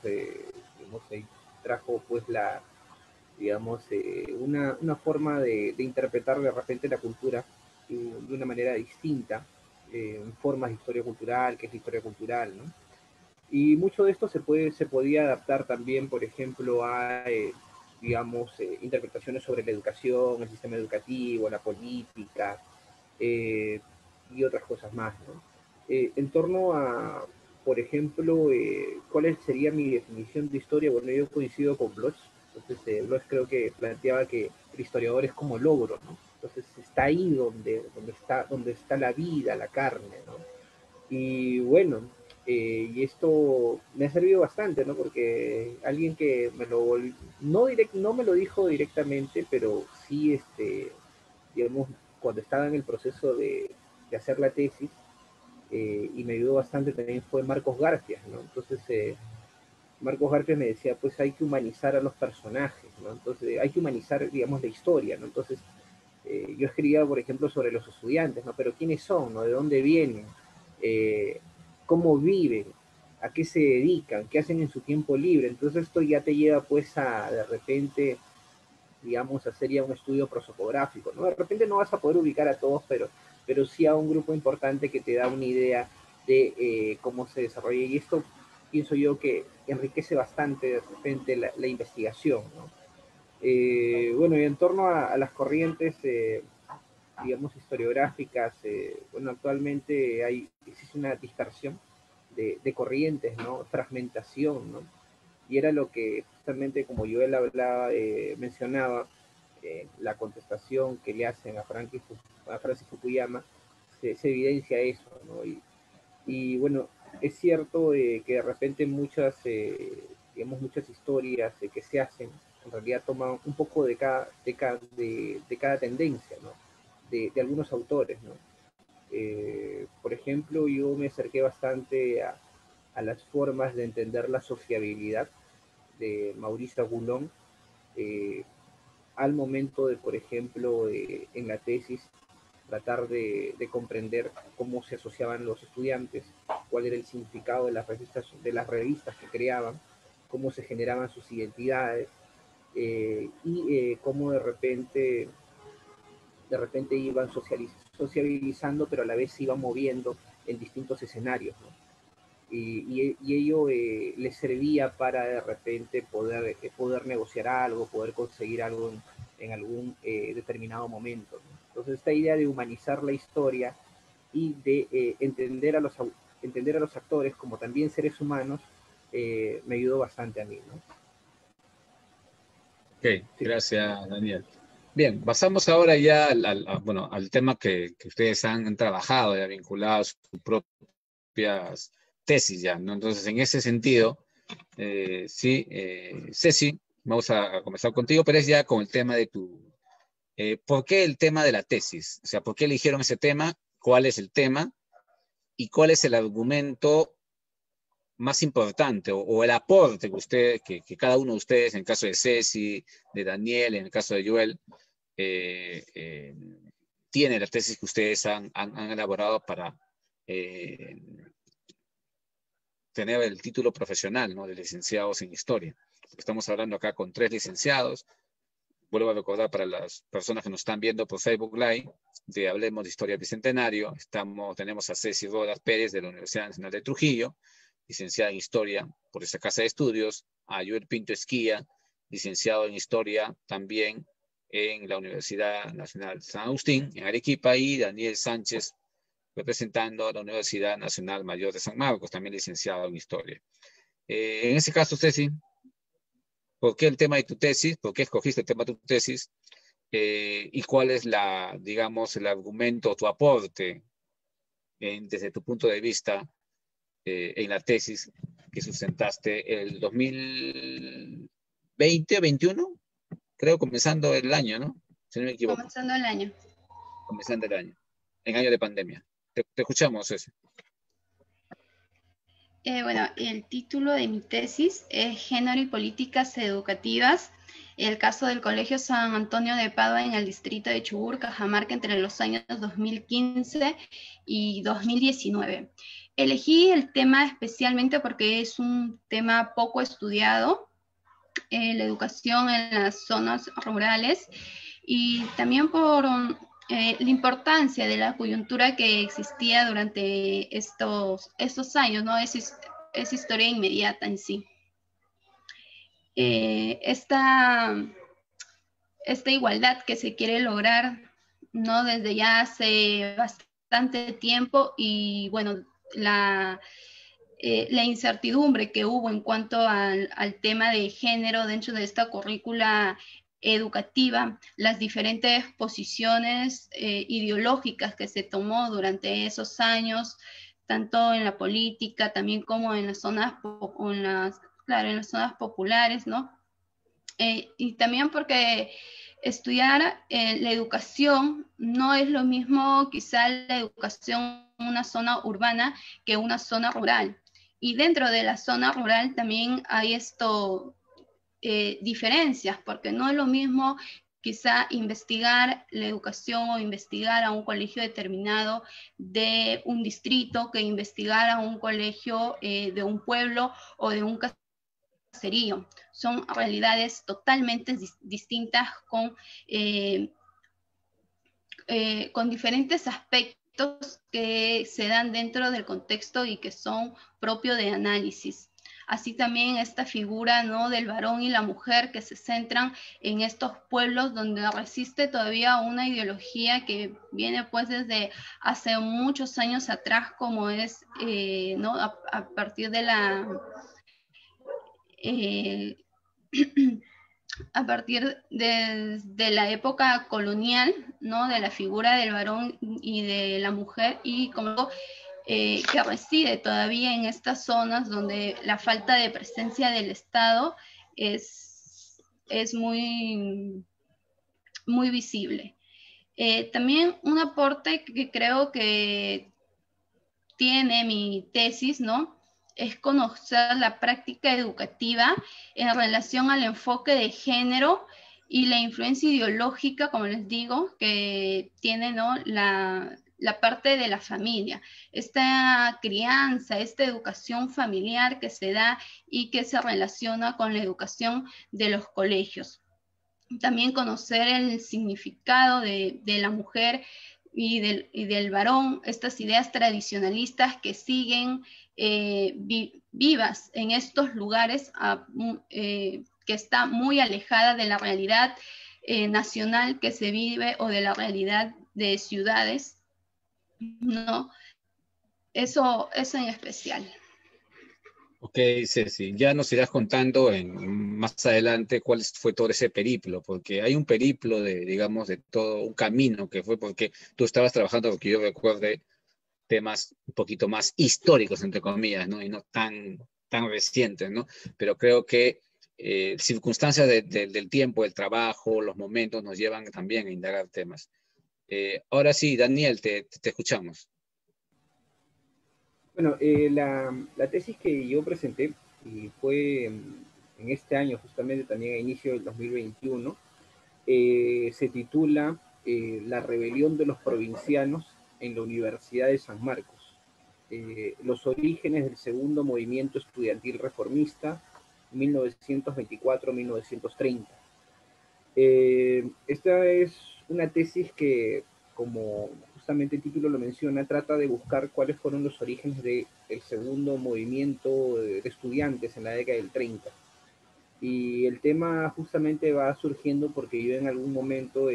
trajo pues digamos, una forma de interpretar de repente la cultura de una manera distinta, en formas de historia cultural, que es la historia cultural, ¿no? Y mucho de esto se podía adaptar también, por ejemplo, a, digamos, interpretaciones sobre la educación, el sistema educativo, la política y otras cosas más, ¿no? En torno a, por ejemplo, ¿cuál sería mi definición de historia? Bueno, yo coincido con Bloch. Entonces, Bloch creo que planteaba que el historiador es como logro, ¿no? Entonces, está ahí donde está la vida, la carne, ¿no? Y bueno, y esto me ha servido bastante, ¿no? Porque alguien que no me lo dijo directamente, pero sí, digamos, cuando estaba en el proceso de hacer la tesis, y me ayudó bastante también fue Marcos Garfias, ¿no? Entonces, Marcos Garfias me decía, pues hay que humanizar a los personajes, ¿no? Entonces, hay que humanizar, digamos, la historia, ¿no? Entonces, yo escribía, por ejemplo, sobre los estudiantes, ¿no? Pero ¿quiénes son, no? ¿De dónde vienen? Eh, ¿Cómo viven? ¿A qué se dedican? ¿Qué hacen en su tiempo libre? Entonces esto ya te lleva pues a de repente, digamos, hacer ya un estudio prosopográfico, ¿no? De repente no vas a poder ubicar a todos, pero sí a un grupo importante que te da una idea de cómo se desarrolla. Y esto pienso yo que enriquece bastante de repente la investigación, ¿no? Bueno, y en torno a las corrientes, digamos, historiográficas, bueno, actualmente existe una dispersión de corrientes, ¿no? Fragmentación, ¿no? Y era lo que justamente, como yo él hablaba, mencionaba, la contestación que le hacen a Francis Fukuyama, se evidencia eso, ¿no? Y bueno, es cierto que de repente digamos, muchas historias que se hacen, en realidad toman un poco de cada tendencia, ¿no? De algunos autores, ¿no? Por ejemplo, yo me acerqué bastante a las formas de entender la sociabilidad de Mauricio Goulon, eh, al momento de, por ejemplo, en la tesis, tratar de comprender cómo se asociaban los estudiantes, cuál era el significado de las revistas que creaban, cómo se generaban sus identidades, y cómo de repente iban sociabilizando, pero a la vez se iban moviendo en distintos escenarios, ¿no? Y ello les servía para de repente poder negociar algo, poder conseguir algo en algún determinado momento, ¿no? Entonces esta idea de humanizar la historia y de entender a los actores como también seres humanos me ayudó bastante a mí, ¿no? Ok, Sí. gracias, Daniel. Bien, pasamos ahora ya bueno, al tema que ustedes han trabajado, ya vinculado a sus propias tesis ya, ¿no? Entonces, en ese sentido, sí, Ceci, vamos a comenzar contigo, pero es ya con el tema de ¿por qué el tema de la tesis? O sea, ¿por qué eligieron ese tema? ¿Cuál es el tema? ¿Y cuál es el argumento más importante o el aporte que cada uno de ustedes, en el caso de Ceci, de Daniel, en el caso de Joel, eh, eh, tiene la tesis que ustedes han elaborado para eh, tener el título profesional, ¿no? De licenciados en historia? Estamos hablando acá con 3 licenciados. Vuelvo a recordar para las personas que nos están viendo por Facebook Live, de Hablemos de Historia Bicentenario. Tenemos a Ceci Rodas Pérez de la Universidad Nacional de Trujillo, licenciada en Historia por esta casa de estudios, a Joel Pinto Esquía, licenciado en Historia también en la Universidad Nacional de San Agustín, en Arequipa, y Daniel Sánchez, representando a la Universidad Nacional Mayor de San Marcos, también licenciado en Historia. En ese caso, Ceci, ¿por qué el tema de tu tesis? ¿Por qué escogiste el tema de tu tesis? ¿Y cuál es digamos, el argumento, tu aporte desde tu punto de vista en la tesis que sustentaste el 2020 o 21? Creo, comenzando el año, ¿no? Si no me equivoco, Comenzando el año. comenzando el año, en año de pandemia. Te escuchamos, Ceci. Bueno, el título de mi tesis es Género y Políticas Educativas, el caso del Colegio San Antonio de Padua en el distrito de Chubut, Cajamarca, entre los años 2015 y 2019. Elegí el tema especialmente porque es un tema poco estudiado, la educación en las zonas rurales, y también por la importancia de la coyuntura que existía durante estos años, ¿no? Es historia inmediata en sí. Esta igualdad que se quiere lograr, ¿no? Desde ya hace bastante tiempo, y bueno, la incertidumbre que hubo en cuanto al tema de género dentro de esta currícula educativa, las diferentes posiciones ideológicas que se tomó durante esos años, tanto en la política también como en las zonas, claro, en las zonas populares, ¿no? Y también porque estudiar la educación no es lo mismo, quizá la educación en una zona urbana que una zona rural. Y dentro de la zona rural también hay diferencias, porque no es lo mismo quizá investigar la educación o investigar a un colegio determinado de un distrito que investigar a un colegio de un pueblo o de un caserío. Son realidades totalmente distintas con diferentes aspectos que se dan dentro del contexto y que son propios de análisis. Así también esta figura, ¿no?, del varón y la mujer que se centran en estos pueblos donde resiste todavía una ideología que viene pues desde hace muchos años atrás, como es, ¿no?, a partir de la... a partir de la época colonial, ¿no?, de la figura del varón y de la mujer, y como que reside todavía en estas zonas donde la falta de presencia del Estado es muy, muy visible. También un aporte que creo que tiene mi tesis, ¿no?, es conocer la práctica educativa en relación al enfoque de género y la influencia ideológica, como les digo, que tiene, ¿no?, la parte de la familia, esta crianza, esta educación familiar que se da y que se relaciona con la educación de los colegios. También conocer el significado de la mujer y del varón, estas ideas tradicionalistas que siguen vivas en estos lugares, que está muy alejada de la realidad nacional que se vive o de la realidad de ciudades, ¿no? Eso en especial. Ok, Ceci, ya nos irás contando más adelante cuál fue todo ese periplo, porque hay un periplo de, digamos, de todo un camino que fue porque tú estabas trabajando, porque yo recuerde, temas un poquito más históricos, entre comillas, ¿no? Y no tan recientes, ¿no? Pero creo que circunstancias del tiempo, el trabajo, los momentos nos llevan también a indagar temas. Ahora sí, Daniel, te escuchamos. Bueno, la tesis que yo presenté y fue en este año, justamente también a inicio del 2021, se titula La rebelión de los provincianos en la Universidad de San Marcos, los orígenes del segundo movimiento estudiantil reformista, 1924-1930. Esta es una tesis que, como justamente el título lo menciona, trata de buscar cuáles fueron los orígenes del segundo movimiento de estudiantes en la década del 30. Y el tema justamente va surgiendo porque yo en algún momento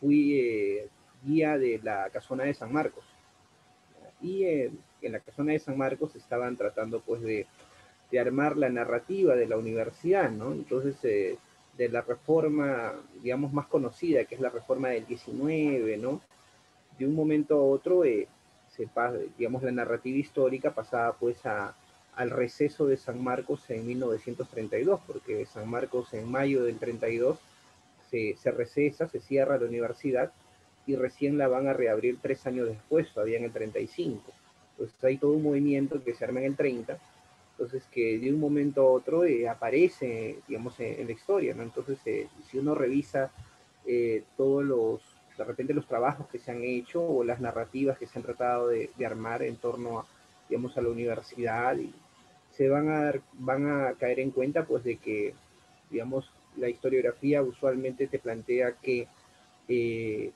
fui guía de la casona de San Marcos. Y en la casona de San Marcos estaban tratando pues de armar la narrativa de la universidad, ¿no? Entonces, de la reforma, digamos, más conocida, que es la reforma del 19, ¿no? De un momento a otro, digamos, la narrativa histórica pasaba pues al receso de San Marcos en 1932, porque San Marcos en mayo del 32 se recesa, se cierra la universidad y recién la van a reabrir 3 años después, todavía en el 35. Entonces hay todo un movimiento que se arma en el 30, entonces que de un momento a otro aparece, digamos, en la historia, ¿no? Entonces, si uno revisa todos de repente los trabajos que se han hecho o las narrativas que se han tratado de armar en torno a, digamos, a la universidad, y se van a caer en cuenta, pues, de que, digamos, la historiografía usualmente te plantea que eh,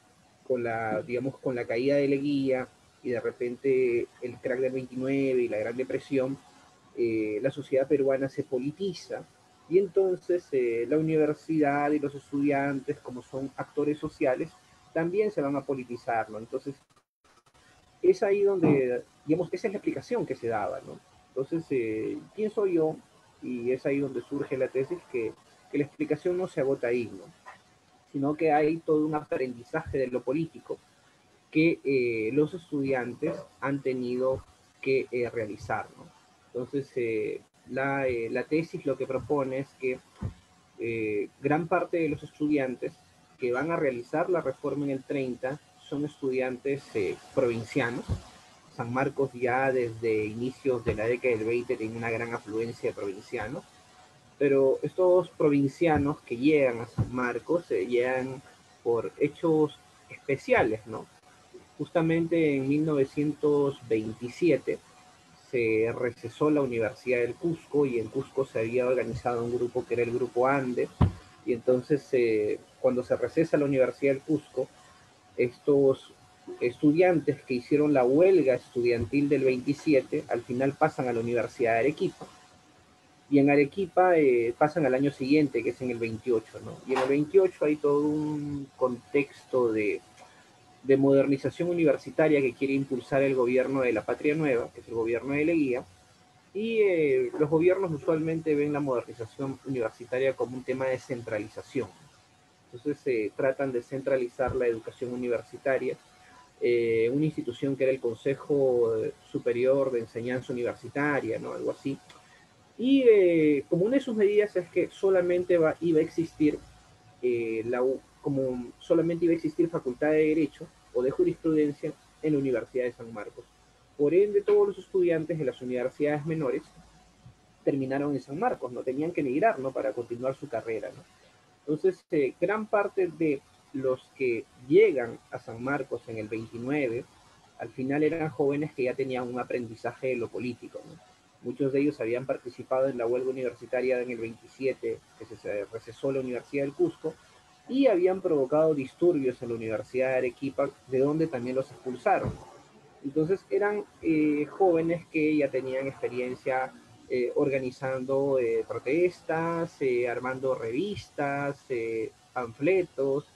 digamos, con la caída de Leguía y de repente el crack del 29 y la Gran Depresión, la sociedad peruana se politiza y entonces la universidad y los estudiantes, como son actores sociales, también se van a politizar, ¿no? Entonces, es ahí donde, digamos, esa es la explicación que se daba, ¿no? Entonces, pienso yo, y es ahí donde surge la tesis, que la explicación no se agota ahí, ¿no? Sino que hay todo un aprendizaje de lo político que los estudiantes han tenido que realizar, ¿no? Entonces, la tesis lo que propone es que gran parte de los estudiantes que van a realizar la reforma en el 30 son estudiantes provincianos. San Marcos ya desde inicios de la década del 20 tiene una gran afluencia de provincianos, pero estos provincianos que llegan a San Marcos llegan por hechos especiales, ¿no? Justamente en 1927 se recesó la Universidad del Cusco y en Cusco se había organizado un grupo que era el Grupo Ande, y entonces cuando se recesa la Universidad del Cusco, estos estudiantes que hicieron la huelga estudiantil del 27 al final pasan a la Universidad de Arequipa, y en Arequipa pasan al año siguiente, que es en el 28, ¿no? Y en el 28 hay todo un contexto de modernización universitaria que quiere impulsar el gobierno de la Patria Nueva, que es el gobierno de Leguía, y los gobiernos usualmente ven la modernización universitaria como un tema de centralización. Entonces tratan de centralizar la educación universitaria, una institución que era el Consejo Superior de Enseñanza Universitaria, ¿no? Algo así. Y como una de sus medidas es que solamente iba a existir como solamente iba a existir facultad de Derecho o de Jurisprudencia en la Universidad de San Marcos. Por ende, todos los estudiantes de las universidades menores terminaron en San Marcos, no tenían que emigrar, ¿no? Para continuar su carrera, ¿no? Entonces, gran parte de los que llegan a San Marcos en el 29, al final eran jóvenes que ya tenían un aprendizaje de lo político, ¿no? Muchos de ellos habían participado en la huelga universitaria en el 27, que se recesó la Universidad del Cusco, y habían provocado disturbios en la Universidad de Arequipa, de donde también los expulsaron. Entonces eran jóvenes que ya tenían experiencia organizando protestas, armando revistas, panfletos,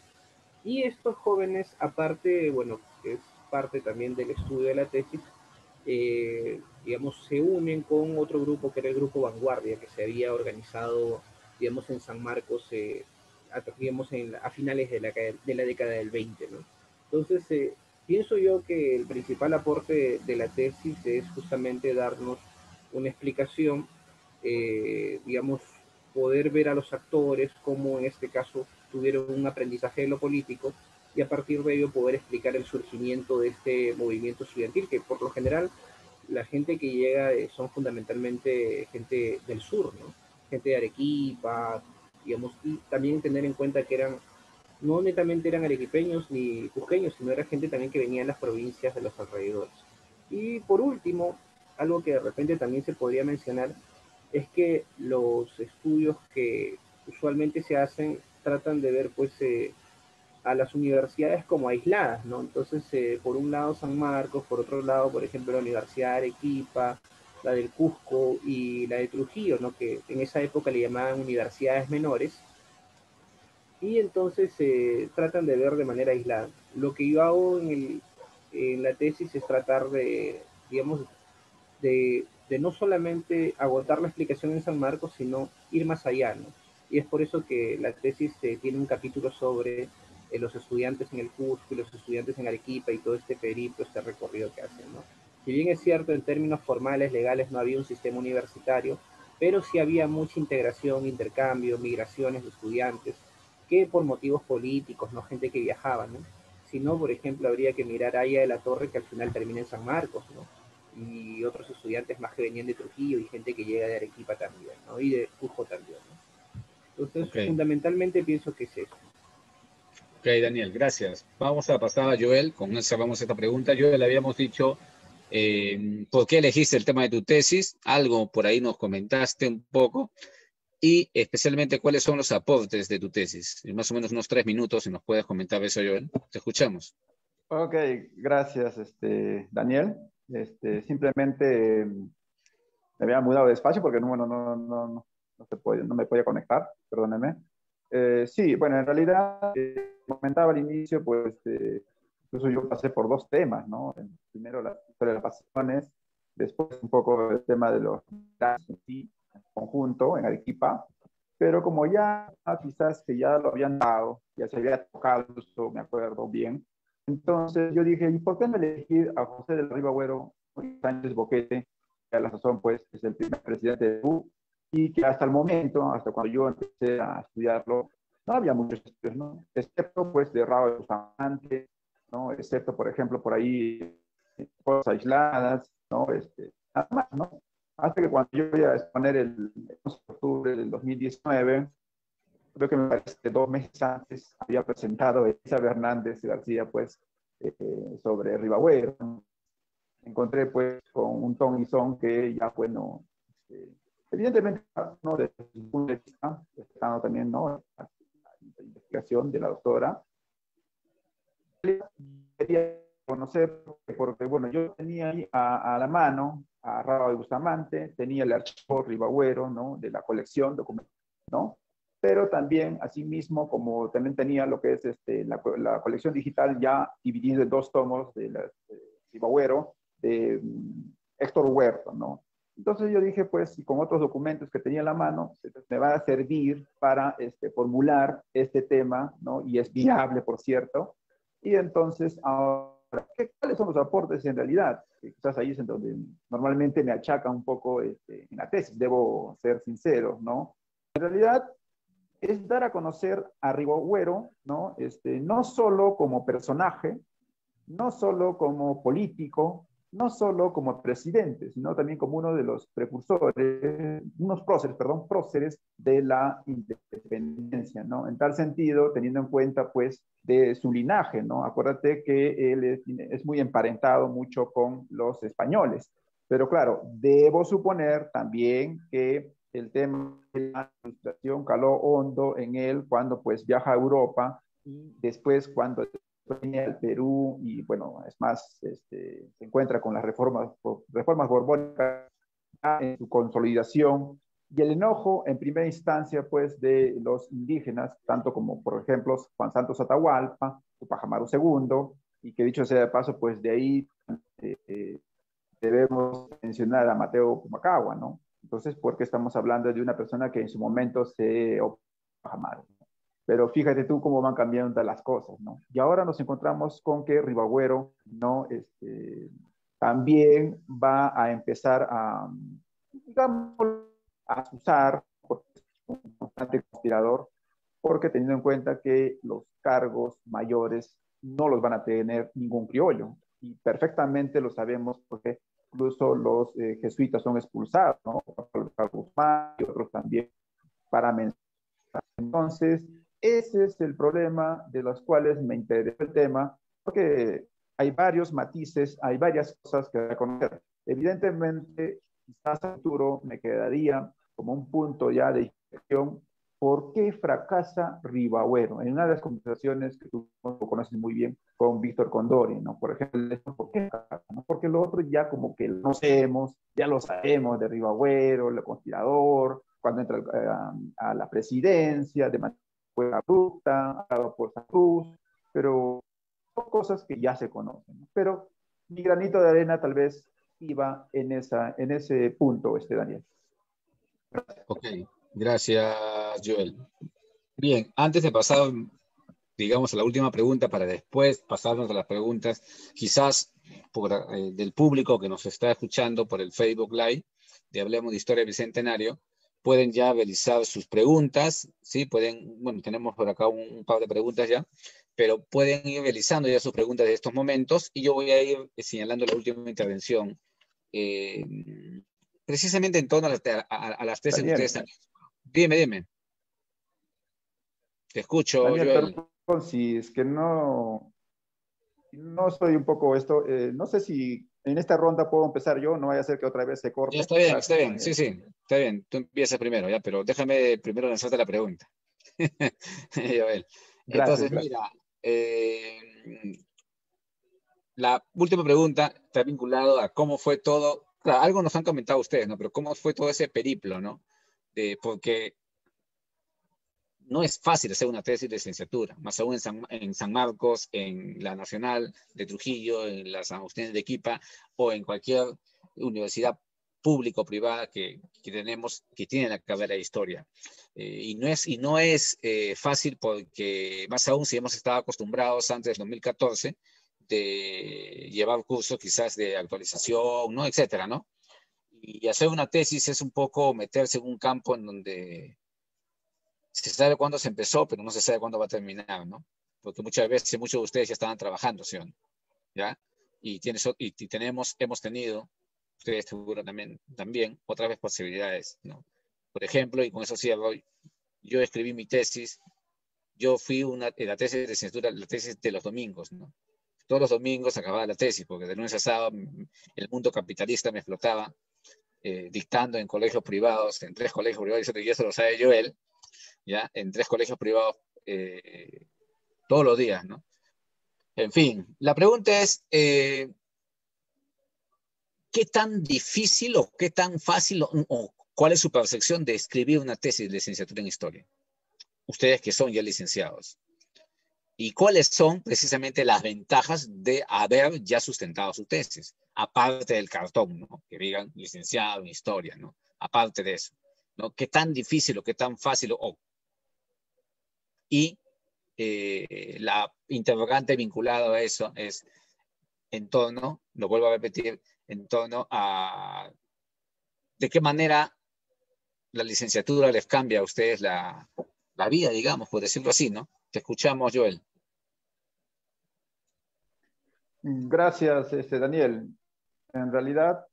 y estos jóvenes, aparte, bueno, que es parte también del estudio de la tesis, digamos, se unen con otro grupo que era el Grupo Vanguardia, que se había organizado, digamos, en San Marcos, digamos, a finales de la década del 20, ¿no? Entonces, pienso yo que el principal aporte de la tesis es justamente darnos una explicación, digamos, poder ver a los actores como en este caso tuvieron un aprendizaje de lo político, y a partir de ello poder explicar el surgimiento de este movimiento estudiantil, que por lo general la gente que llega son fundamentalmente gente del sur, ¿no? Gente de Arequipa, digamos, y también tener en cuenta que no netamente eran arequipeños ni cusqueños, sino era gente también que venía de las provincias de los alrededores. Y por último, algo que de repente también se podría mencionar es que los estudios que usualmente se hacen tratan de ver pues a las universidades como aisladas, ¿no? Entonces, por un lado San Marcos, por otro lado, por ejemplo, la Universidad de Arequipa, la del Cusco y la de Trujillo, ¿no? Que en esa época le llamaban universidades menores, y entonces tratan de ver de manera aislada. Lo que yo hago en la tesis es tratar de, digamos, de no solamente agotar la explicación en San Marcos, sino ir más allá, ¿no? Y es por eso que la tesis tiene un capítulo sobre los estudiantes en el Cusco y los estudiantes en Arequipa y todo este periplo, este recorrido que hacen, ¿no? Si bien es cierto, en términos formales, legales, no había un sistema universitario, pero sí había mucha integración, intercambio, migraciones de estudiantes, que por motivos políticos, no gente que viajaba, ¿no? Si no, por ejemplo, habría que mirar a Haya de la Torre, que al final termina en San Marcos, ¿no? y otros estudiantes más que venían de Trujillo y gente que llega de Arequipa también, ¿no? Y de Cusco también, ¿no? Entonces, Ok, fundamentalmente pienso que es eso. ok, Daniel, gracias. Vamos a pasar a Joel, con esa vamos a esta pregunta. Joel, le habíamos dicho, ¿por qué elegiste el tema de tu tesis? Algo por ahí nos comentaste un poco. Y especialmente, ¿cuáles son los aportes de tu tesis? En más o menos unos 3 minutos, si nos puedes comentar eso, Joel. Te escuchamos. Ok, gracias, Daniel. Simplemente me había mudado de espacio porque no me podía conectar, perdónenme. Sí, bueno, en realidad, comentaba al inicio, pues, incluso yo pasé por dos temas, ¿no? Primero la historia de las pasiones, después un poco el tema de los en sí, en conjunto, en Arequipa, pero como ya quizás que ya lo habían dado, ya se había tocado, eso me acuerdo bien, entonces yo dije, ¿y por qué no elegir a José del Río Agüero Sánchez Boquete, que a la sazón pues es el primer presidente de Perú, y que hasta el momento, hasta cuando yo empecé a estudiarlo, no había muchos estudios, ¿no? Excepto pues de Raúl Bustamante, ¿no? Excepto, por ejemplo, por ahí cosas aisladas, ¿no? Nada más, ¿no? Hasta que cuando yo voy a exponer el 11 de octubre del 2019, creo que me parece que 2 meses antes había presentado Elisa Hernández García, pues, sobre Ribagüero. Encontré, pues, con un ton y son que ya, bueno, evidentemente, ¿no? Desde el punto de vista, estando también, ¿no? La investigación de la doctora, quería conocer, porque, bueno, yo tenía ahí a la mano a Raúl Bustamante, tenía el archivo Ribagüero, ¿no? De la colección documental, ¿no? Pero también, asimismo, como también tenía lo que es la colección digital ya dividida en 2 tomos de Ribagüero, de Héctor Huerta, ¿no? Entonces yo dije, pues, y con otros documentos que tenía en la mano, me va a servir para formular este tema, ¿no? Y es viable, por cierto. Y entonces, ahora, ¿cuáles son los aportes en realidad? Quizás ahí es en donde normalmente me achaca un poco en la tesis, debo ser sincero, ¿no? En realidad, es dar a conocer a Ribagüero, ¿no? No solo como personaje, no solo como político, no solo como presidente, sino también como uno de los precursores, próceres de la independencia, ¿no? En tal sentido, teniendo en cuenta, pues, de su linaje, ¿no? Acuérdate que él es muy emparentado mucho con los españoles, pero claro, debo suponer también que el tema de la administración caló hondo en él cuando, pues, viaja a Europa y después cuando viene al Perú y bueno, es más, se encuentra con las reformas borbónicas en su consolidación y el enojo en primera instancia pues de los indígenas, tanto como por ejemplo Juan Santos Atahualpa, Tupac Amaru II, y que dicho sea de paso pues de ahí debemos mencionar a Mateo Pumacagua, ¿no? Entonces, porque estamos hablando de una persona que en su momento se opuso a Amaru. Pero fíjate tú cómo van cambiando las cosas, ¿no? Y ahora nos encontramos con que Ribagüero, ¿no? También va a empezar a, digamos, a usar, porque es un constante conspirador, porque teniendo en cuenta que los cargos mayores no los van a tener ningún criollo. Y perfectamente lo sabemos porque incluso los jesuitas son expulsados, ¿no? Guzmán y otros también para mencionar. Entonces, ese es el problema de los cuales me interesó el tema, porque hay varios matices, hay varias cosas que reconocer. Evidentemente, quizás a futuro me quedaría como un punto ya de inflexión, ¿por qué fracasa Ribagüero? En una de las conversaciones que tú conoces muy bien con Víctor Condori, ¿no? Por ejemplo, ¿por qué fracasa? ¿No? Porque lo otro ya como que lo conocemos, ya lo sabemos de Ribagüero, el conspirador, cuando entra a la presidencia, de manera abrupta, por San Cruz, pero son cosas que ya se conocen, ¿no? Pero mi granito de arena tal vez iba en ese punto, Daniel. Ok, gracias, Joel. Bien, antes de pasar, digamos, a la última pregunta, para después pasarnos a las preguntas, quizás del público que nos está escuchando por el Facebook Live de Hablemos de Historia Bicentenario, pueden ya realizar sus preguntas, ¿sí? Bueno, tenemos por acá un par de preguntas ya, pero pueden ir realizando ya sus preguntas de estos momentos y yo voy a ir señalando la última intervención eh, precisamente en torno a las tesis que Daniel, ustedes han hecho. Dime. Te escucho, Daniel, Joel. perdón si es que no soy un poco esto, no sé si en esta ronda puedo empezar yo, no vaya a ser que otra vez se Ya corte. está bien, está Gracias, bien. Daniel. Sí, está bien. Tú empiezas primero, ya, pero déjame primero lanzarte la pregunta. Joel. Gracias, Entonces, gracias. mira, la última pregunta está vinculado a cómo fue todo. Claro, algo nos han comentado ustedes, ¿no? Pero cómo fue todo ese periplo, ¿no? Porque no es fácil hacer una tesis de licenciatura, más aún en San Marcos, en la Nacional de Trujillo, en la San Agustín de Arequipa o en cualquier universidad pública o privada que tiene la carrera de historia. Y no es fácil porque, más aún si hemos estado acostumbrados antes del 2014 de llevar cursos quizás de actualización, ¿no? Etcétera, ¿no? Y hacer una tesis es un poco meterse en un campo en donde se sabe cuándo se empezó, pero no se sabe cuándo va a terminar, ¿no? Porque muchas veces muchos de ustedes ya estaban trabajando, ¿sí o no? ¿Ya? Hemos tenido, ustedes seguro también otras vez posibilidades, ¿no? Por ejemplo, y con eso cierro, yo escribí mi tesis, yo fui la tesis de licenciatura, la tesis de los domingos, ¿no? Todos los domingos acababa la tesis, porque de lunes a sábado el mundo capitalista me explotaba, dictando en colegios privados, en 3 colegios privados, y eso lo sabe Joel, ¿ya? En 3 colegios privados todos los días, ¿no? En fin, la pregunta es, ¿qué tan difícil o qué tan fácil o cuál es su percepción de escribir una tesis de licenciatura en historia? Ustedes que son ya licenciados. ¿Y cuáles son precisamente las ventajas de haber ya sustentado su tesis? Aparte del cartón, ¿no? Que digan licenciado en historia, ¿no? Aparte de eso, ¿no? ¿Qué tan difícil o qué tan fácil y la interrogante vinculada a eso es en torno, lo vuelvo a repetir, en torno a de qué manera la licenciatura les cambia a ustedes la vida, digamos, por decirlo así, ¿no? Te escuchamos, Joel. Gracias, Daniel. En realidad,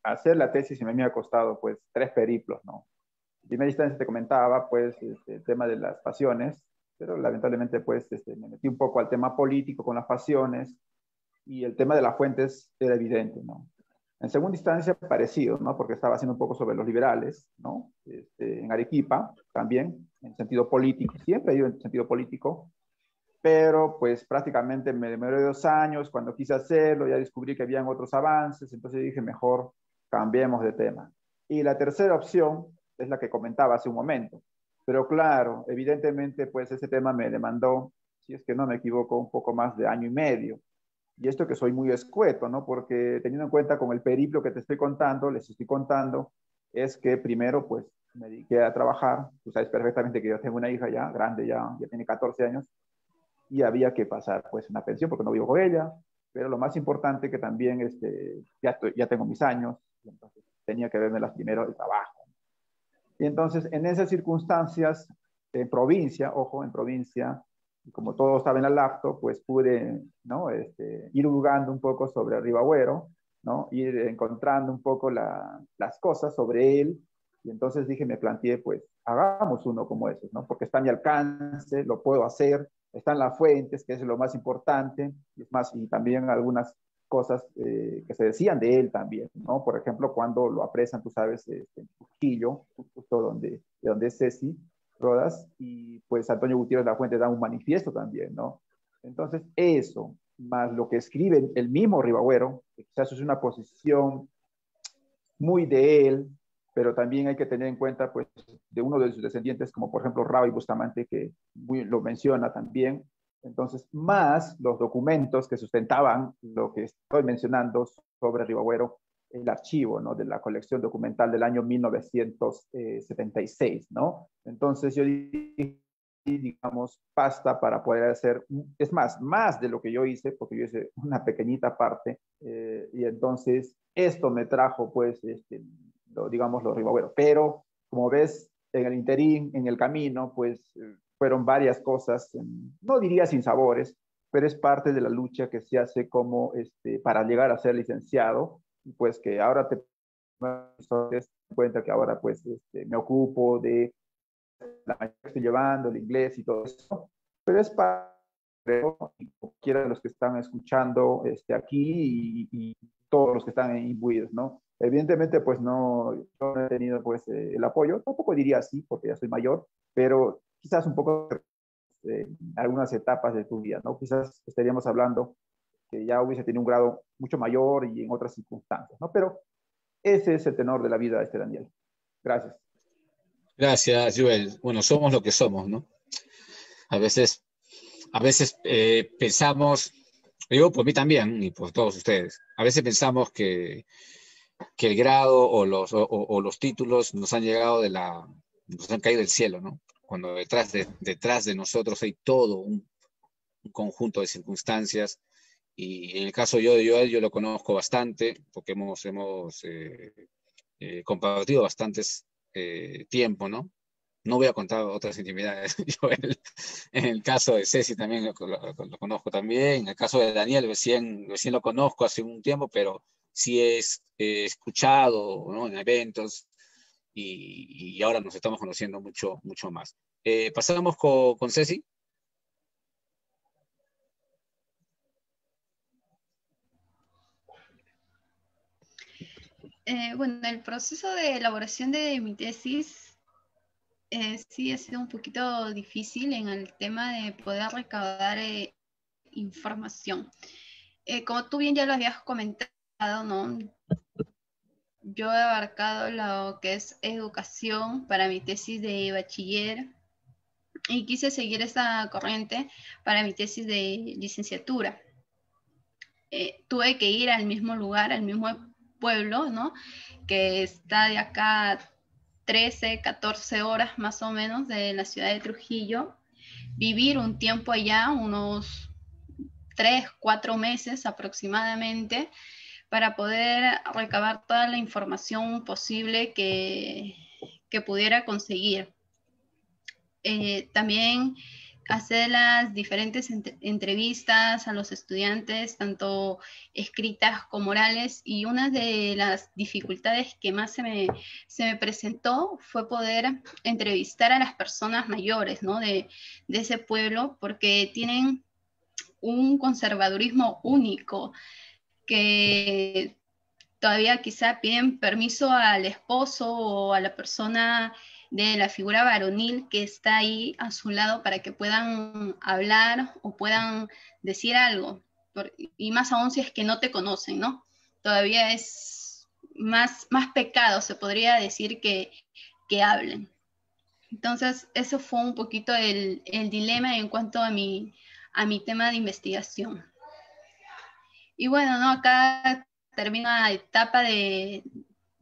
hacer la tesis a mí me ha costado pues 3 periplos, ¿no? En primera instancia te comentaba pues el tema de las pasiones, pero lamentablemente pues me metí un poco al tema político con las pasiones y el tema de las fuentes era evidente, ¿no? En segunda instancia, parecido, ¿no? Porque estaba haciendo un poco sobre los liberales, ¿no? En Arequipa también, en sentido político, siempre he ido en sentido político, pero pues prácticamente me demoré 2 años, cuando quise hacerlo ya descubrí que habían otros avances, entonces dije mejor cambiemos de tema. Y la tercera opción es la que comentaba hace un momento, pero claro, evidentemente pues ese tema me demandó, si es que no me equivoco, un poco más de año y medio. Y esto que soy muy escueto, ¿no? Porque teniendo en cuenta con el periplo que te estoy contando, les estoy contando, es que primero pues me dediqué a trabajar, tú sabes perfectamente que yo tengo una hija ya, grande ya tiene 14 años, y había que pasar pues una pensión porque no vivo con ella, pero lo más importante que también ya tengo mis años, y entonces tenía que verme las primero el trabajo. Y entonces en esas circunstancias, en provincia, ojo, en provincia, y como todo estaba en la laptop, pues pude, ¿no? Ir jugando un poco sobre Ribagüero, ¿no? Ir encontrando un poco las cosas sobre él, y entonces dije, me planteé, pues, hagamos uno como esos, ¿no? Porque está a mi alcance, lo puedo hacer, están las fuentes, que es lo más importante, y es más, y también algunas cosas que se decían de él también, ¿no? Por ejemplo, cuando lo apresan, tú sabes, en Trujillo, justo de donde es Ceci Rodas, y pues Antonio Gutiérrez La Fuente da un manifiesto también, ¿no? Entonces, eso, más lo que escribe el mismo Ribagüero, que quizás es una posición muy de él, pero también hay que tener en cuenta, pues, de uno de sus descendientes, como por ejemplo Raúl Bustamante, que lo menciona también. Entonces, más los documentos que sustentaban lo que estoy mencionando sobre Ribagüero, el archivo, ¿no? De la colección documental del año 1976, ¿no? Entonces yo digamos, basta para poder hacer, es más de lo que yo hice, porque yo hice una pequeñita parte, y entonces esto me trajo, pues, digamos, los Ribagüeros. Pero, como ves, en el interín, en el camino, pues, fueron varias cosas, no diría sin sabores, pero es parte de la lucha que se hace como para llegar a ser licenciado, pues que ahora te das cuenta que ahora pues me ocupo de la mayoría que estoy llevando, el inglés y todo eso, pero es para, creo, y cualquiera de los que están escuchando aquí y todos los que están imbuidos, ¿no? Evidentemente, pues no, yo no he tenido pues el apoyo, tampoco diría así, porque ya soy mayor, pero quizás un poco algunas etapas de tu vida, ¿no? Quizás estaríamos hablando que ya hubiese tenido un grado mucho mayor y en otras circunstancias, ¿no? Pero ese es el tenor de la vida, Daniel. Gracias. Gracias, Joel. Bueno, somos lo que somos, ¿no? A veces, pensamos, digo por mí también y por todos ustedes, a veces pensamos que el grado o los títulos nos han llegado nos han caído del cielo, ¿no? Cuando detrás de nosotros hay todo un conjunto de circunstancias. Y en el caso yo de Joel, yo lo conozco bastante, porque hemos compartido bastantes tiempo, ¿no? No voy a contar otras intimidades, Joel. En el caso de Ceci también lo conozco también. En el caso de Daniel, recién lo conozco hace un tiempo, pero sí es escuchado, ¿no? En eventos y ahora nos estamos conociendo mucho, mucho más. Pasamos con Ceci. Bueno, el proceso de elaboración de mi tesis sí ha sido un poquito difícil en el tema de poder recaudar información. Como tú bien ya lo habías comentado, ¿no? Yo he abarcado lo que es educación para mi tesis de bachiller y quise seguir esa corriente para mi tesis de licenciatura. Tuve que ir al mismo lugar, al mismo pueblo, ¿no? Que está de acá 13, 14 horas más o menos de la ciudad de Trujillo, vivir un tiempo allá, unos 3, 4 meses aproximadamente, para poder recabar toda la información posible que pudiera conseguir. También hacer las diferentes entrevistas a los estudiantes, tanto escritas como orales, y una de las dificultades que más se me presentó fue poder entrevistar a las personas mayores, ¿no? de ese pueblo, porque tienen un conservadurismo único que todavía quizá piden permiso al esposo o a la persona de la figura varonil que está ahí a su lado para que puedan hablar o puedan decir algo. Y más aún si es que no te conocen, ¿no? Todavía es más pecado, se podría decir, que hablen. Entonces, eso fue un poquito el dilema en cuanto a mi tema de investigación. Y bueno, ¿no? Acá termina la etapa de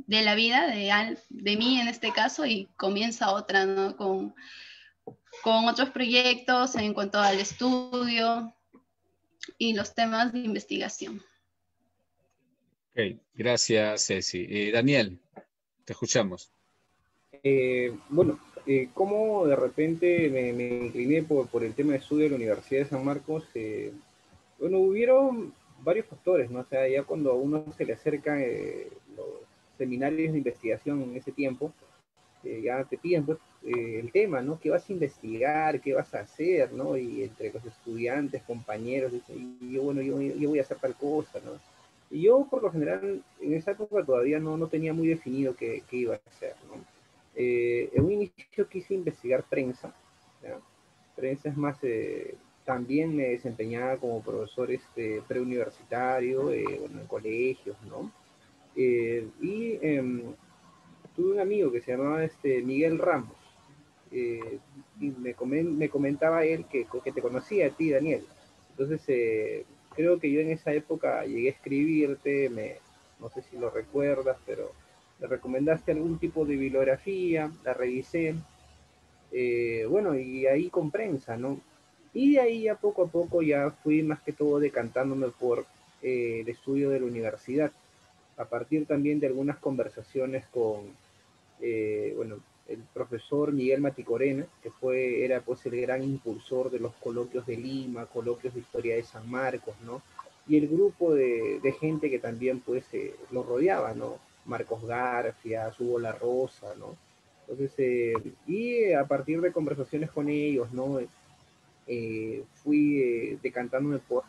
la vida, de mí en este caso, y comienza otra, ¿no? Con otros proyectos en cuanto al estudio y los temas de investigación. Ok, gracias, Ceci. Daniel, te escuchamos. Bueno, ¿cómo de repente me incliné por el tema de estudio de la Universidad de San Marcos? Bueno, hubieron varios factores, ¿no? O sea, ya cuando a uno se le acercan los seminarios de investigación en ese tiempo, ya te piden pues, el tema, ¿no? ¿Qué vas a investigar? ¿Qué vas a hacer? ¿No? Y entre los estudiantes, compañeros, y yo, bueno, yo voy a hacer tal cosa, ¿no? Y yo, por lo general, en esa época todavía no tenía muy definido qué iba a hacer, ¿no? En un inicio quise investigar prensa, ¿ya? Prensa es más, también me desempeñaba como profesor preuniversitario, bueno, en colegios, ¿no? Tuve un amigo que se llamaba Miguel Ramos, y me comentaba él que te conocía a ti, Daniel. Entonces, creo que yo en esa época llegué a escribirte, no sé si lo recuerdas, pero me recomendaste algún tipo de bibliografía, la revisé, bueno, y ahí con prensa, ¿no? Y de ahí ya poco a poco ya fui más que todo decantándome por el estudio de la universidad, a partir también de algunas conversaciones con, bueno, el profesor Miguel Maticorena, que era pues el gran impulsor de los coloquios de Lima, coloquios de historia de San Marcos, ¿no? Y el grupo de gente que también pues lo rodeaba, ¿no? Marcos García, Hugo La Rosa, ¿no? Entonces, y a partir de conversaciones con ellos, ¿no? Fui decantándome por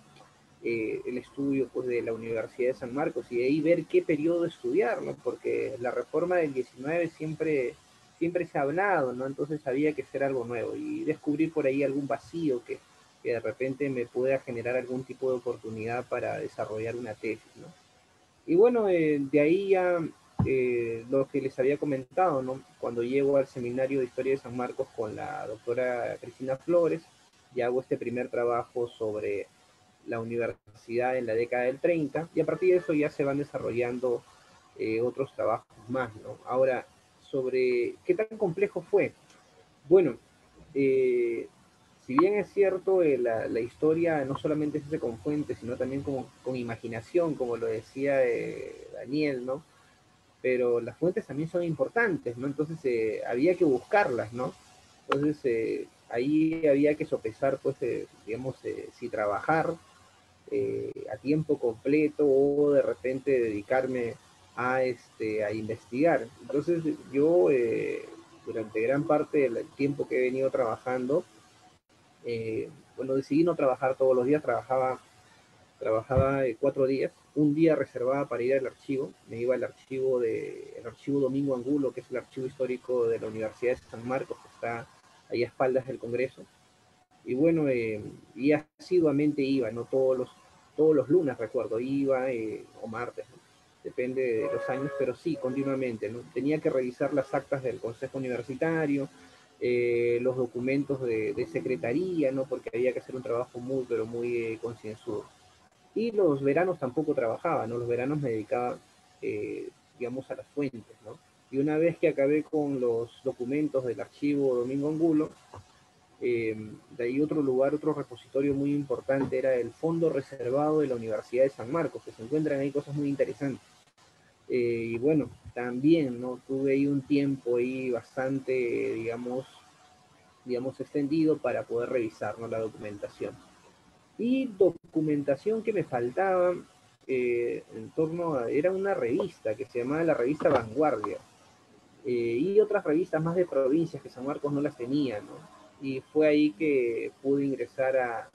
el estudio pues, de la Universidad de San Marcos y de ahí ver qué periodo estudiar, ¿no? Porque la reforma del 19 siempre se ha hablado, ¿no? Entonces había que hacer algo nuevo y descubrir por ahí algún vacío que de repente me pueda generar algún tipo de oportunidad para desarrollar una tesis, ¿no? Y bueno, de ahí ya lo que les había comentado, ¿no? Cuando llego al seminario de Historia de San Marcos con la doctora Cristina Flores, ya hago este primer trabajo sobre la universidad en la década del 30, y a partir de eso ya se van desarrollando otros trabajos más, ¿no? Ahora, sobre qué tan complejo fue. Bueno, eh, si bien es cierto, la historia no solamente se hace con fuentes, sino también con imaginación, como lo decía Daniel, ¿no? Pero las fuentes también son importantes, ¿no? Entonces había que buscarlas, ¿no? Entonces ahí había que sopesar, pues, digamos, si trabajar a tiempo completo o de repente dedicarme a investigar. Entonces yo durante gran parte del tiempo que he venido trabajando, bueno, decidí no trabajar todos los días, trabajaba 4 días, un día reservaba para ir al archivo, me iba el archivo Domingo Angulo, que es el archivo histórico de la Universidad de San Marcos, que está ahí a espaldas del Congreso, y bueno, y asiduamente iba, no todos los lunes recuerdo, iba, o martes, ¿no? Depende de los años, pero sí, continuamente, ¿no? Tenía que revisar las actas del Consejo Universitario, los documentos de secretaría, ¿no? Porque había que hacer un trabajo muy, pero muy concienzudo. Y los veranos tampoco trabajaba, ¿no? Los veranos me dedicaba, digamos, a las fuentes, ¿no? Y una vez que acabé con los documentos del archivo Domingo Angulo, de ahí otro lugar, otro repositorio muy importante era el Fondo Reservado de la Universidad de San Marcos, que se encuentran ahí cosas muy interesantes. Y bueno, también, ¿no? Tuve ahí un tiempo ahí bastante, digamos extendido para poder revisar, ¿no? La documentación. Y documentación que me faltaba en torno a, era una revista que se llamaba la revista Vanguardia, y otras revistas más de provincias que San Marcos no las tenía, ¿no? Y fue ahí que pude ingresar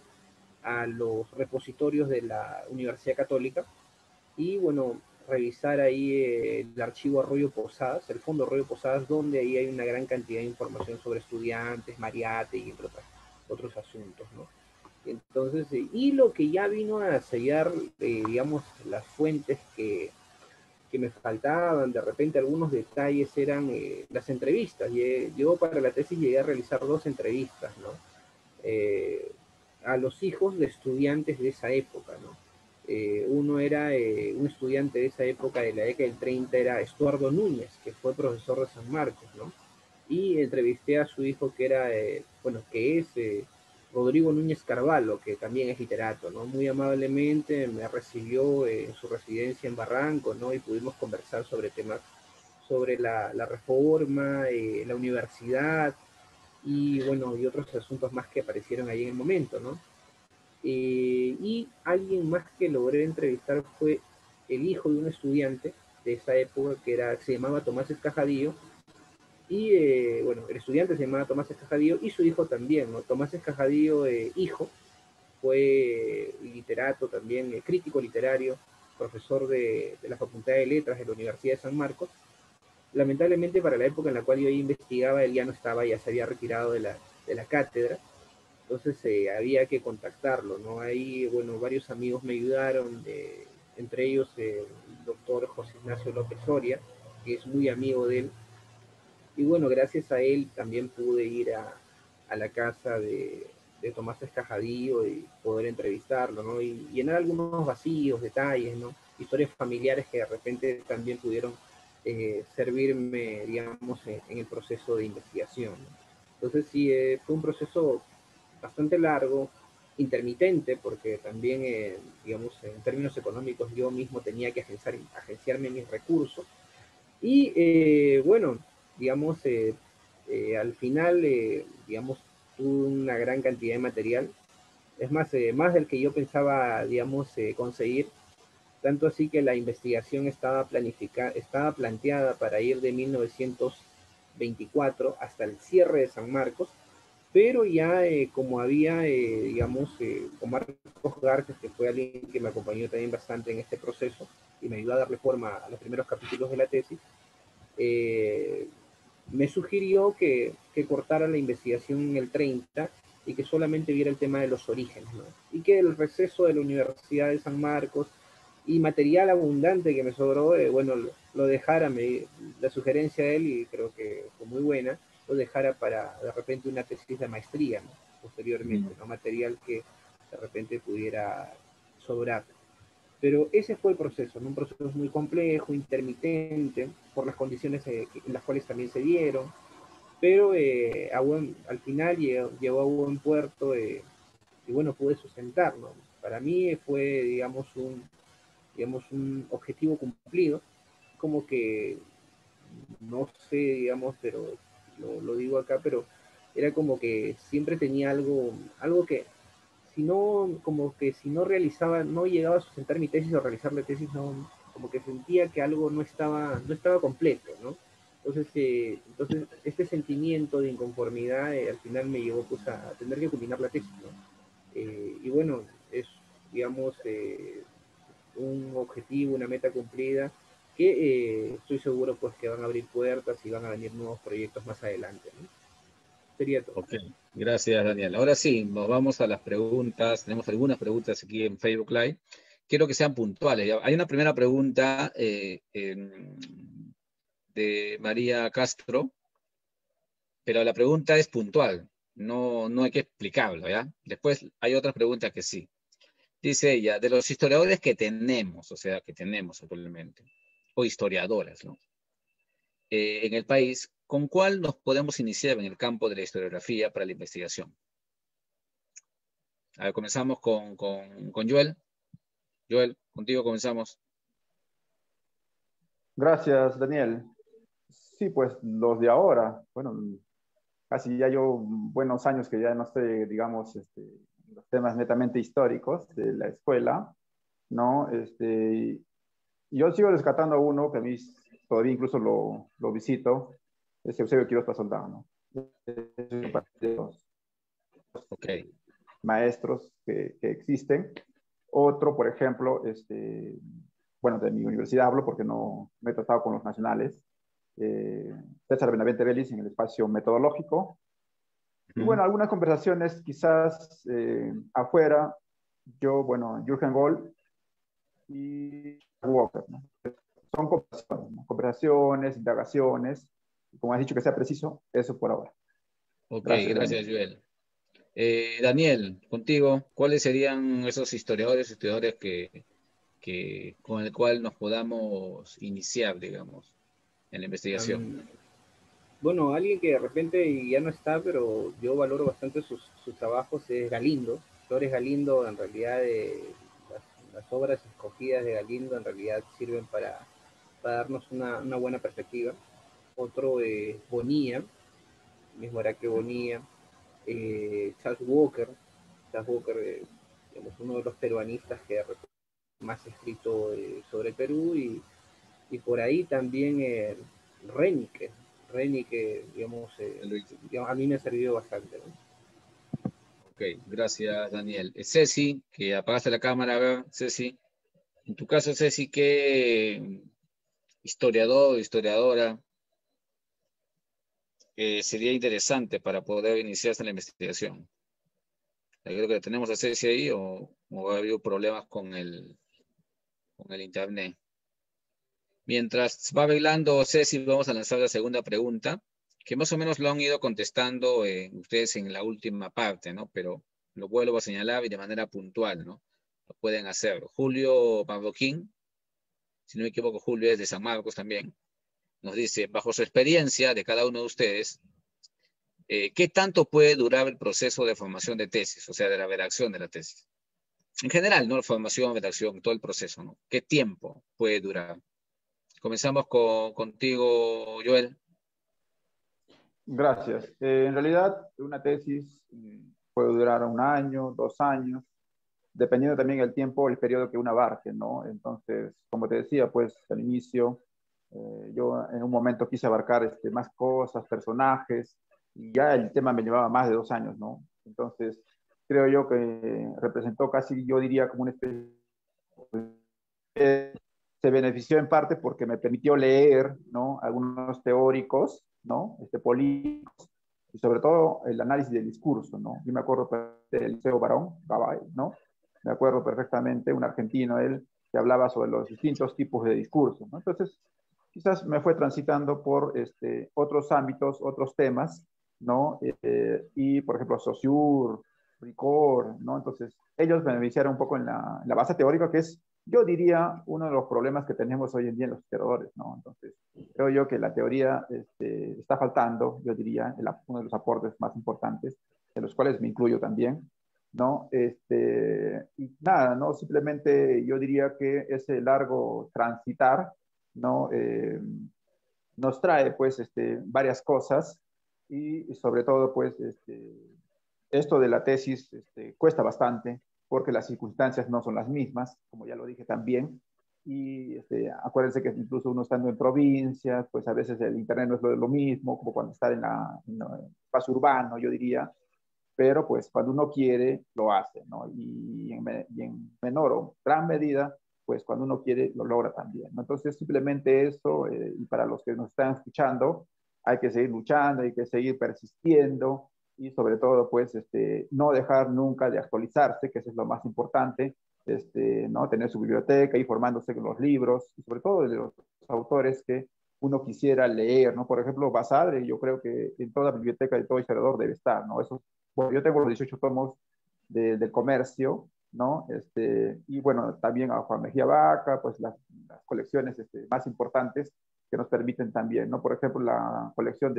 a los repositorios de la Universidad Católica y, bueno, revisar ahí el archivo Arroyo Posadas, el Fondo Arroyo Posadas, donde ahí hay una gran cantidad de información sobre estudiantes, Mariate y entre otros asuntos, ¿no? Entonces, y lo que ya vino a sellar, digamos, las fuentes que me faltaban, de repente algunos detalles eran las entrevistas. Yo para la tesis llegué a realizar 2 entrevistas, ¿no? A los hijos de estudiantes de esa época, ¿no? Uno era un estudiante de esa época, de la década del 30, era Estuardo Núñez, que fue profesor de San Marcos, ¿no? Y entrevisté a su hijo que era, bueno, que es Rodrigo Núñez Carvalho, que también es literato, ¿no? Muy amablemente me recibió en su residencia en Barranco, ¿no? Y pudimos conversar sobre temas, sobre la reforma, la universidad y, bueno, y otros asuntos más que aparecieron ahí en el momento, ¿no? Y alguien más que logré entrevistar fue el hijo de un estudiante de esa época se llamaba Tomás Escajadillo, y bueno, el estudiante se llamaba Tomás Escajadillo y su hijo también, ¿no? Tomás Escajadillo, hijo, fue literato también, crítico literario, profesor de la Facultad de Letras de la Universidad de San Marcos. Lamentablemente para la época en la cual yo investigaba, él ya no estaba, ya se había retirado de la cátedra, entonces había que contactarlo, ¿no? Ahí, bueno, varios amigos me ayudaron, entre ellos el doctor José Ignacio López Soria, que es muy amigo de él, y bueno, gracias a él también pude ir a la casa de Tomás Escajadillo y poder entrevistarlo, ¿no? Y llenar algunos vacíos, detalles, ¿no? Historias familiares que de repente también pudieron servirme, digamos, en el proceso de investigación, ¿no? Entonces sí, fue un proceso bastante largo, intermitente, porque también, digamos, en términos económicos yo mismo tenía que agenciarme mis recursos, y bueno, digamos, Al final, digamos, tuve una gran cantidad de material, es más del que yo pensaba, digamos, conseguir, tanto así que la investigación estaba planteada para ir de 1924 hasta el cierre de San Marcos, pero ya como había, digamos, con Marcos García, que fue alguien que me acompañó también bastante en este proceso y me ayudó a darle forma a los primeros capítulos de la tesis, eh, me sugirió que cortara la investigación en el 30 y que solamente viera el tema de los orígenes, ¿no? Y que el receso de la Universidad de San Marcos y material abundante que me sobró, bueno, lo dejara, la sugerencia de él, y creo que fue muy buena, lo dejara para de repente una tesis de maestría, ¿no? Posteriormente, ¿no? Material que de repente pudiera sobrar. Pero ese fue el proceso, ¿no? Un proceso muy complejo, intermitente, por las condiciones en las cuales también se dieron, pero al final llegó a buen puerto, y bueno, pude sustentarlo. Para mí fue, digamos, un objetivo cumplido, como que, no sé, digamos, pero lo digo acá, pero era como que siempre tenía algo que si no, como que si no realizaba, no llegaba a sustentar mi tesis o realizar la tesis, no, como que sentía que algo no estaba completo, ¿no? Entonces este sentimiento de inconformidad al final me llevó pues a tener que culminar la tesis, ¿no? Y bueno, es, digamos, un objetivo, una meta cumplida, que estoy seguro pues que van a abrir puertas y van a venir nuevos proyectos más adelante, ¿no? Sería todo. Ok, gracias Daniel. Ahora sí, nos vamos a las preguntas. Tenemos algunas preguntas aquí en Facebook Live. Quiero que sean puntuales. Hay una primera pregunta de María Castro, pero la pregunta es puntual. No, no hay que explicarlo, ¿ya? Después hay otras preguntas que sí. Dice ella, de los historiadores que tenemos, o sea, que tenemos actualmente, o historiadoras, ¿no? En el país, ¿con cuál nos podemos iniciar en el campo de la historiografía para la investigación? A ver, comenzamos con Joel. Joel, contigo comenzamos. Gracias, Daniel. Sí, pues los de ahora, bueno, casi ya yo buenos años que ya no estoy, digamos, los temas netamente históricos de la escuela, ¿no? Yo sigo rescatando a uno que a mí todavía incluso lo visito, es Eusebio Quirós Pasoldán, ¿no? Es parte de los Ok. maestros que existen. Otro, por ejemplo, bueno, de mi universidad hablo porque no me he tratado con los nacionales, César Benavente Vélez en el espacio metodológico. Y bueno, algunas conversaciones quizás afuera, yo, bueno, Jürgen Goll y Walker, ¿no? Son conversaciones, ¿no? Conversaciones, indagaciones, como has dicho que sea preciso, eso por ahora. Ok, Gracias, gracias, Daniel. Joel. Daniel, contigo, ¿cuáles serían esos historiadores con el cual nos podamos iniciar, digamos, en la investigación? Bueno, alguien que de repente ya no está, pero yo valoro bastante sus trabajos, es Galindo. Flores Galindo, en realidad, las obras escogidas de Galindo en realidad sirven para darnos una buena perspectiva. Otro es Bonilla, mismo Heraclio Bonilla, Charles Walker. Charles Walker, digamos, uno de los peruanistas que más escrito sobre el Perú, y por ahí también Renique. Renique, Luis. digamos, a mí me ha servido bastante, ¿no? Ok, gracias, Daniel. Ceci, que apagaste la cámara, a ver, Ceci. En tu caso, Ceci, ¿qué historiador o historiadora sería interesante para poder iniciarse en la investigación? Creo que tenemos a Ceci ahí o ha habido problemas con el internet. Mientras va bailando Ceci, vamos a lanzar la segunda pregunta, que más o menos lo han ido contestando ustedes en la última parte, ¿no? Pero lo vuelvo a señalar y de manera puntual, ¿no? Lo pueden hacer. Julio Marroquín, si no me equivoco, Julio es de San Marcos también, nos dice, bajo su experiencia de cada uno de ustedes, ¿qué tanto puede durar el proceso de formación de tesis, o sea, de la redacción de la tesis? En general, ¿no? Formación, redacción, todo el proceso, ¿no? ¿Qué tiempo puede durar? Comenzamos contigo, Joel. Gracias. En realidad, una tesis puede durar 1 año, 2 años, dependiendo también el tiempo, el periodo que uno abarque, ¿no? Entonces, como te decía, pues al inicio, yo en un momento quise abarcar más cosas, personajes, y ya el tema me llevaba más de 2 años, ¿no? Entonces, creo yo que representó casi, yo diría, como una especie se benefició en parte porque me permitió leer, ¿no? Algunos teóricos, ¿no? Políticos, y sobre todo el análisis del discurso, ¿no? Yo me acuerdo del Liceo Barón, Gabay, ¿no? Me acuerdo perfectamente, un argentino, él, que hablaba sobre los distintos tipos de discurso, ¿no? Entonces, quizás me fue transitando por otros ámbitos, otros temas, ¿no? Y, por ejemplo, Saussure, Ricoeur, ¿no? Entonces, ellos me beneficiaron un poco en la base teórica, que es, yo diría, uno de los problemas que tenemos hoy en día en los historiadores, ¿no? Entonces, creo yo que la teoría está faltando, yo diría, uno de los aportes más importantes, de los cuales me incluyo también, ¿no? Y nada, ¿no? Simplemente yo diría que ese largo transitar, ¿no? Nos trae, pues, varias cosas y sobre todo, pues, esto de la tesis cuesta bastante porque las circunstancias no son las mismas, como ya lo dije también. Y acuérdense que incluso uno estando en provincias, pues a veces el internet no es lo mismo, como cuando está en el espacio urbano, yo diría, pero pues cuando uno quiere, lo hace, ¿no? Y en menor o gran medida, pues cuando uno quiere, lo logra también, ¿no? Entonces, simplemente eso, y para los que nos están escuchando, hay que seguir luchando, hay que seguir persistiendo, y sobre todo, pues, no dejar nunca de actualizarse, que eso es lo más importante, ¿no? Tener su biblioteca, ir formándose con los libros, y sobre todo de los autores que uno quisiera leer, ¿no? Por ejemplo, Basadre, yo creo que en toda biblioteca de todo historiador debe estar, ¿no? Eso, bueno, yo tengo los 18 tomos del comercio, ¿no? Y bueno, también a Juan Mejía Vaca, pues las colecciones más importantes que nos permiten también, ¿no? Por ejemplo, la colección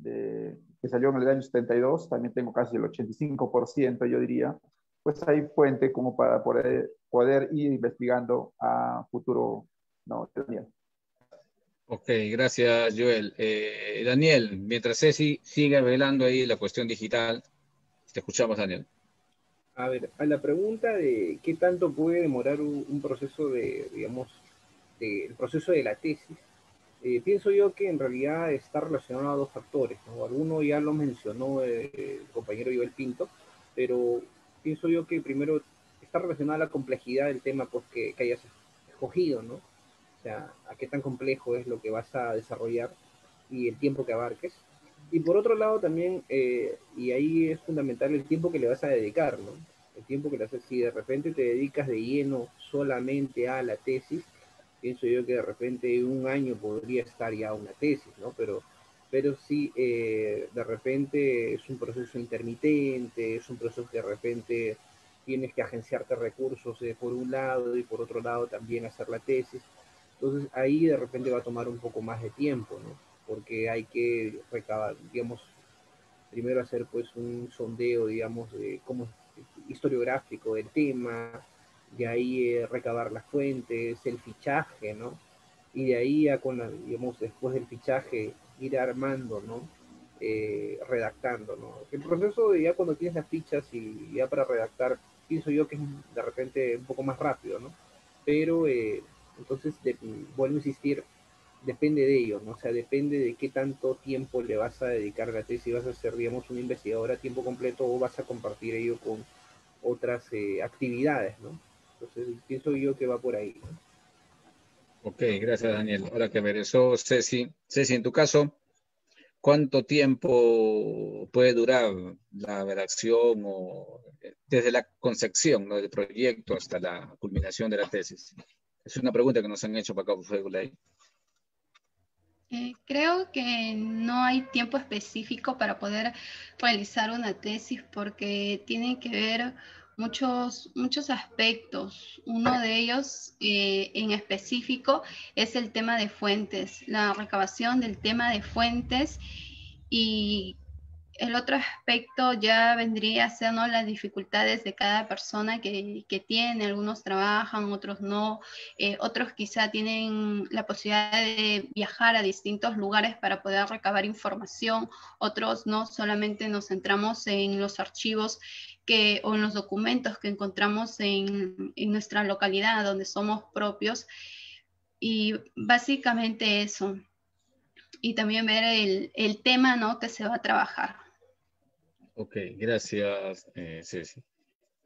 que salió en el año 72, también tengo casi el 85%, yo diría, pues hay fuente como para poder ir investigando a futuro, ¿no? Daniel. Ok, gracias, Joel. Daniel, mientras Ceci sigue velando ahí la cuestión digital, te escuchamos, Daniel. A ver, a la pregunta de qué tanto puede demorar un proceso digamos, el proceso de la tesis, pienso yo que en realidad está relacionado a dos factores, ¿no? Alguno ya lo mencionó el compañero Joel Pinto, pero pienso yo que primero está relacionado a la complejidad del tema pues, que hayas escogido, ¿no? O sea, a qué tan complejo es lo que vas a desarrollar y el tiempo que abarques. Y por otro lado también, y ahí es fundamental el tiempo que le vas a dedicar, ¿no? El tiempo que le haces, si de repente te dedicas de lleno solamente a la tesis, pienso yo que de repente 1 año podría estar ya una tesis, ¿no? Pero si de repente es un proceso intermitente, es un proceso que de repente tienes que agenciarte recursos por un lado y por otro lado también hacer la tesis, entonces ahí de repente va a tomar un poco más de tiempo, ¿no? Porque hay que recabar, digamos, primero hacer pues un sondeo, digamos, de cómo historiográfico del tema, de ahí recabar las fuentes, el fichaje, ¿no? Y de ahí ya con digamos, después del fichaje, ir armando, ¿no? Redactando, ¿no? El proceso de ya cuando tienes las fichas y ya para redactar, pienso yo que es de repente un poco más rápido, ¿no? Pero entonces, vuelvo a insistir, depende de ello, ¿no? O sea, depende de qué tanto tiempo le vas a dedicar a la tesis, si vas a ser, digamos, un investigador a tiempo completo o vas a compartir ello con otras actividades, ¿no? Entonces, pienso yo que va por ahí, ¿no? Ok, gracias, Daniel. Ahora que regresó Ceci. Ceci, en tu caso, ¿cuánto tiempo puede durar la redacción o desde la concepción, ¿no?, del proyecto hasta la culminación de la tesis? Es una pregunta que nos han hecho para acá, Ley. Creo que no hay tiempo específico para poder realizar una tesis porque tiene que ver muchos aspectos. Uno de ellos en específico es el tema de fuentes, la recabación del tema de fuentes y el otro aspecto ya vendría a ser, ¿no?, las dificultades de cada persona que tiene. Algunos trabajan, otros no, otros quizá tienen la posibilidad de viajar a distintos lugares para poder recabar información, otros no, solamente nos centramos en los archivos o en los documentos que encontramos en nuestra localidad, donde somos propios, y básicamente eso. Y también ver el tema, ¿no?, que se va a trabajar. Ok, gracias, Ceci.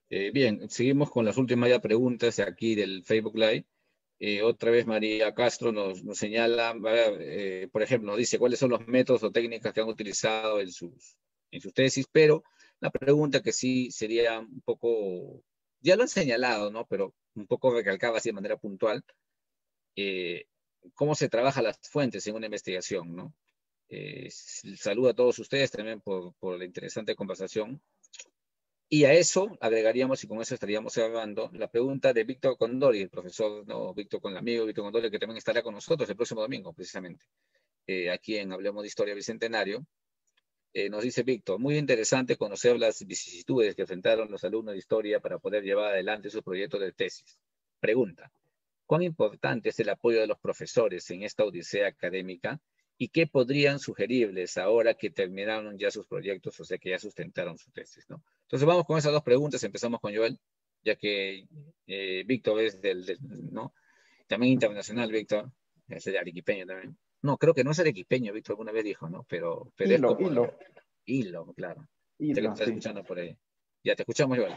Bien, seguimos con las últimas ya preguntas de aquí del Facebook Live. Otra vez María Castro nos señala, por ejemplo, nos dice cuáles son los métodos o técnicas que han utilizado en sus tesis, pero la pregunta que sí sería un poco, ya lo han señalado, ¿no? Pero un poco recalcaba así de manera puntual, eh, cómo se trabaja las fuentes en una investigación, ¿no? Saludo a todos ustedes también por la interesante conversación. Y a eso agregaríamos, y con eso estaríamos cerrando, la pregunta de Víctor Condori, el profesor, no, Víctor con el amigo Víctor Condori, que también estará con nosotros el próximo domingo, precisamente, aquí en Hablemos de Historia Bicentenario. Nos dice Víctor, muy interesante conocer las vicisitudes que enfrentaron los alumnos de historia para poder llevar adelante sus proyectos de tesis. Pregunta, ¿cuán importante es el apoyo de los profesores en esta odisea académica y qué podrían sugerirles ahora que terminaron ya sus proyectos, o sea, que ya sustentaron su tesis, ¿no? Entonces vamos con esas dos preguntas, empezamos con Joel, ya que Víctor es ¿no? También internacional, Víctor, es de arequipeño también. No, creo que no es arequipeño, Víctor alguna vez dijo, ¿no? Pero es como hilo, claro. Sé que me Hilo, estás sí. escuchando por ahí. Ya te escuchamos, Joel.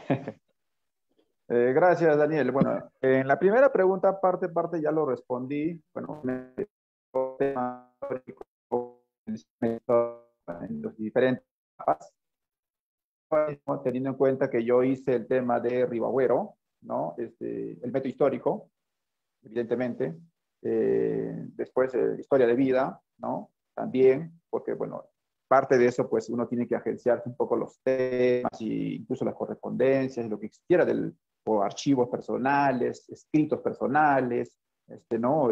Gracias, Daniel. Bueno, en la primera pregunta, parte ya lo respondí. Bueno, en los diferentes etapas, teniendo en cuenta que yo hice el tema de Ribagüero, ¿no? El método histórico, evidentemente. Después, historia de vida, ¿no? También, porque, bueno, parte de eso, pues uno tiene que agenciarse un poco los temas e incluso las correspondencias, lo que existiera o archivos personales, escritos personales, ¿no?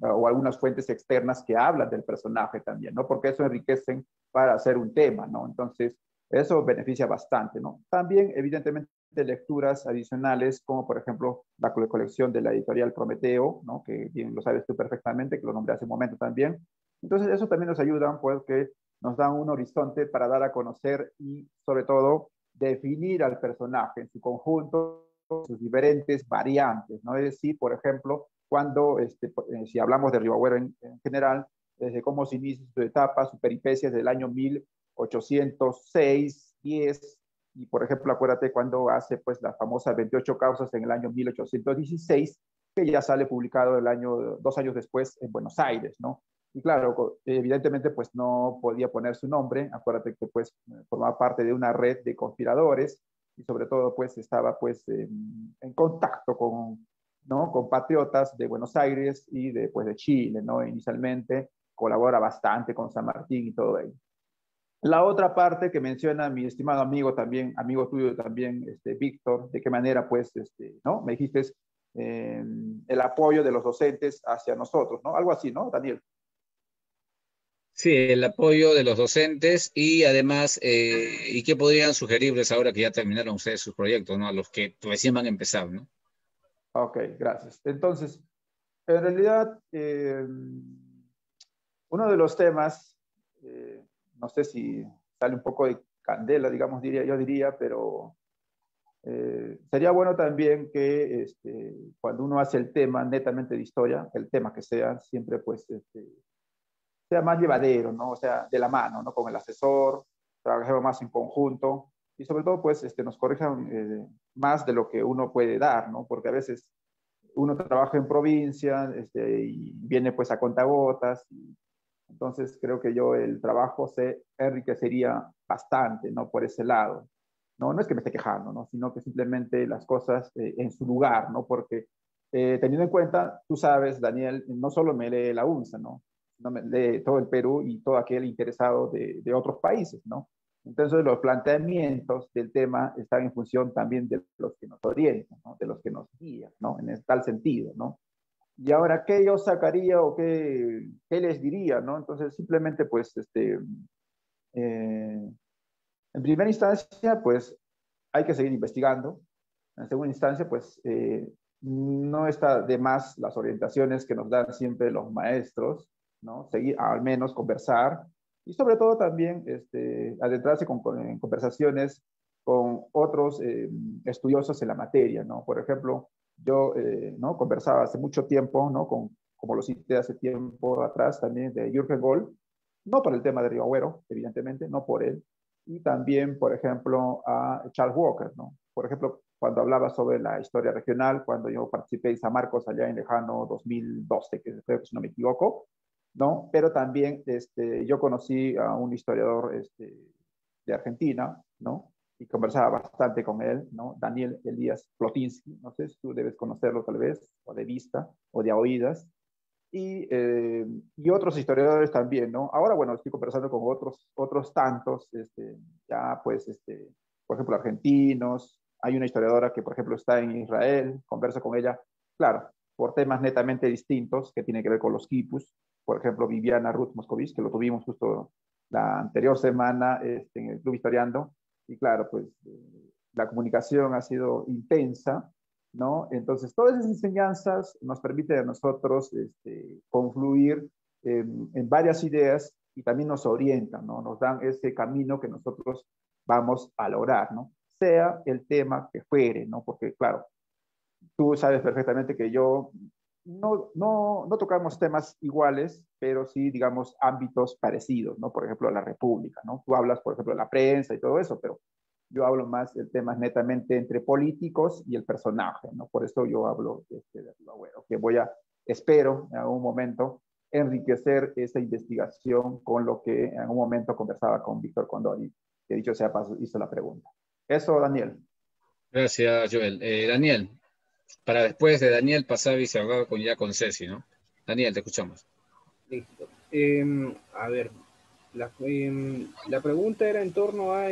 O algunas fuentes externas que hablan del personaje también, ¿no? Porque eso enriquecen para hacer un tema, ¿no? Entonces, eso beneficia bastante, ¿no? También, evidentemente, lecturas adicionales, como por ejemplo la colección de la editorial Prometeo, ¿no? Que bien lo sabes tú perfectamente, que lo nombré hace un momento también. Entonces, eso también nos ayuda, pues, que nos dan un horizonte para dar a conocer y, sobre todo, definir al personaje en su conjunto, sus diferentes variantes, ¿no? Es decir, por ejemplo, cuando, si hablamos de Ribagüero en general, desde cómo se inicia su etapa, sus peripecias del año 1806, 10, y por ejemplo, acuérdate cuando hace pues las famosas 28 causas en el año 1816, que ya sale publicado 2 años después en Buenos Aires, ¿no? Y claro, evidentemente pues no podía poner su nombre, acuérdate que pues formaba parte de una red de conspiradores y sobre todo pues estaba pues en contacto con, ¿no?, compatriotas de Buenos Aires y de Chile, ¿no? Inicialmente colabora bastante con San Martín y todo ello. La otra parte que menciona mi estimado amigo también, amigo tuyo también, Víctor, de qué manera, pues, ¿no? Me dijiste el apoyo de los docentes hacia nosotros, ¿no? Algo así, ¿no, Daniel? Sí, el apoyo de los docentes y además, ¿y qué podrían sugerirles ahora que ya terminaron ustedes sus proyectos, ¿no? A los que recién van a empezar, ¿no? Ok, gracias. Entonces, en realidad, uno de los temas, no sé si sale un poco de candela, digamos, yo diría, pero sería bueno también que cuando uno hace el tema netamente de historia, el tema que sea, siempre pues sea más llevadero, ¿no? O sea, de la mano, ¿no? Con el asesor, trabajemos más en conjunto y sobre todo pues nos corrijan más de lo que uno puede dar, ¿no? Porque a veces uno trabaja en provincia y viene pues a contagotas. Entonces creo que el trabajo se enriquecería bastante, ¿no? Por ese lado. No es que me esté quejando, ¿no? Sino que simplemente las cosas en su lugar, ¿no? Porque teniendo en cuenta, tú sabes, Daniel, no solo me lee la UNSA, ¿no? No me lee todo el Perú y todo aquel interesado de otros países, ¿no? Entonces los planteamientos del tema están en función también de los que nos orientan, ¿no? De los que nos guían, ¿no? En tal sentido, ¿no? Y ahora, ¿qué yo sacaría o qué les diría, ¿no? Entonces, simplemente, pues, eh, En primera instancia, pues hay que seguir investigando. En segunda instancia, pues no está de más las orientaciones que nos dan siempre los maestros, ¿no? Seguir, al menos conversar y sobre todo también adentrarse en conversaciones con otros estudiosos en la materia, ¿no? Por ejemplo, yo ¿no? conversaba hace mucho tiempo, ¿no? Como lo cité hace tiempo atrás también, de Jürgen Goll, no por el tema de Río Agüero, evidentemente, no por él, y también, por ejemplo, a Charles Walker, ¿no? Por ejemplo, cuando hablaba sobre la historia regional, cuando yo participé en San Marcos allá en lejano 2012, que creo que si no me equivoco, ¿no? Pero también yo conocí a un historiador de Argentina, ¿no? Y conversaba bastante con él, ¿no? Daniel Elías Plotins, no sé si tú debes conocerlo tal vez, o de vista, o de oídas, y otros historiadores también, ¿no? Ahora, bueno, estoy conversando con otros tantos, ya pues, por ejemplo, argentinos. Hay una historiadora que, por ejemplo, está en Israel, converso con ella, claro, por temas netamente distintos que tienen que ver con los quipus. Por ejemplo, Viviana Ruth Moscovich, que lo tuvimos justo la anterior semana en el Club Historiando, y claro, pues la comunicación ha sido intensa, ¿no? Entonces, todas esas enseñanzas nos permiten a nosotros confluir en varias ideas y también nos orientan, ¿no? Nos dan ese camino que nosotros vamos a lograr, ¿no? Sea el tema que fuere, ¿no? Porque, claro, tú sabes perfectamente que yo no tocamos temas iguales, pero sí, digamos, ámbitos parecidos, ¿no? Por ejemplo, la República, ¿no? Tú hablas, por ejemplo, de la prensa y todo eso, pero yo hablo más de temas netamente entre políticos y el personaje, ¿no? Por eso yo hablo de lo bueno, que espero en algún momento enriquecer esa investigación con lo que en algún momento conversaba con Víctor Condori, que dicho sea paso, hizo la pregunta. Eso, Daniel. Gracias, Joel. Daniel, para después de Daniel pasar y cerrar con Ceci, ¿no? Daniel, te escuchamos. Listo. A ver, la pregunta era en torno a,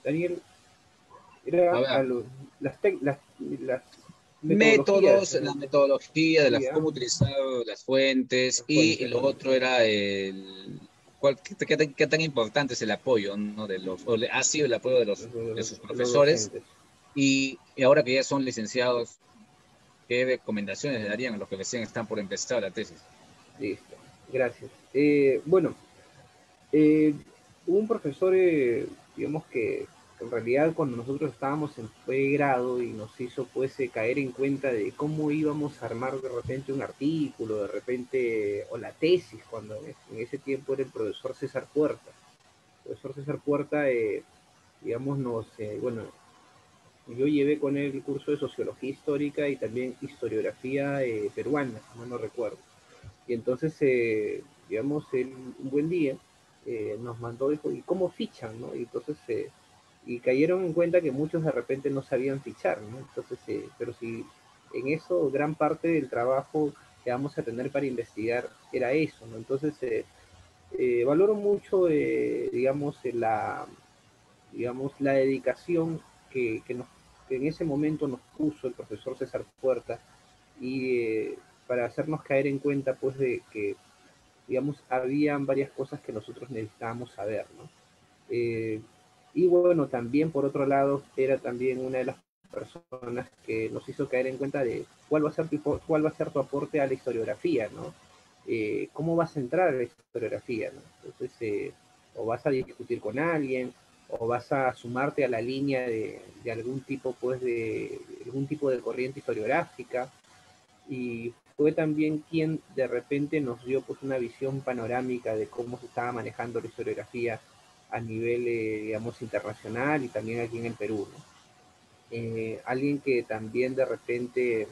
Daniel, A era a ver, las metodologías. métodos, la metodología de Sí, cómo utilizar las fuentes las y fuentes, lo bueno. otro era qué tan importante es el apoyo, ¿no? Ha sido el apoyo de sus Los profesores docentes. y ahora que ya son licenciados, ¿qué recomendaciones le darían a los que recién están por empezar la tesis? Listo, gracias. Bueno, eh, hubo un profesor, digamos que en realidad cuando nosotros estábamos en pregrado y nos hizo pues caer en cuenta de cómo íbamos a armar de repente un artículo, de repente, o la tesis, cuando en ese tiempo era el profesor César Puerta. El profesor César Puerta, digamos, bueno, yo llevé con él el curso de Sociología Histórica y también Historiografía peruana, si mal no recuerdo. Y entonces, digamos, él, un buen día nos mandó, dijo, ¿y cómo fichan? ¿No? Y entonces, y cayeron en cuenta que muchos de repente no sabían fichar, ¿no? Entonces, pero si en eso gran parte del trabajo que vamos a tener para investigar era eso, ¿no? Entonces, valoro mucho, digamos, la dedicación que en ese momento nos puso el profesor César Puerta y para hacernos caer en cuenta, pues, de que digamos, habían varias cosas que nosotros necesitábamos saber, ¿no? Eh, y bueno, también por otro lado, era también una de las personas que nos hizo caer en cuenta de cuál va a ser tu aporte a la historiografía, ¿no? ¿Cómo vas a entrar a la historiografía, ¿no? Entonces, o vas a discutir con alguien, o vas a sumarte a la línea de algún tipo, pues, de algún tipo de corriente historiográfica, y fue también quien de repente nos dio pues una visión panorámica de cómo se estaba manejando la historiografía a nivel, digamos, internacional y también aquí en el Perú, ¿no? Alguien que también de repente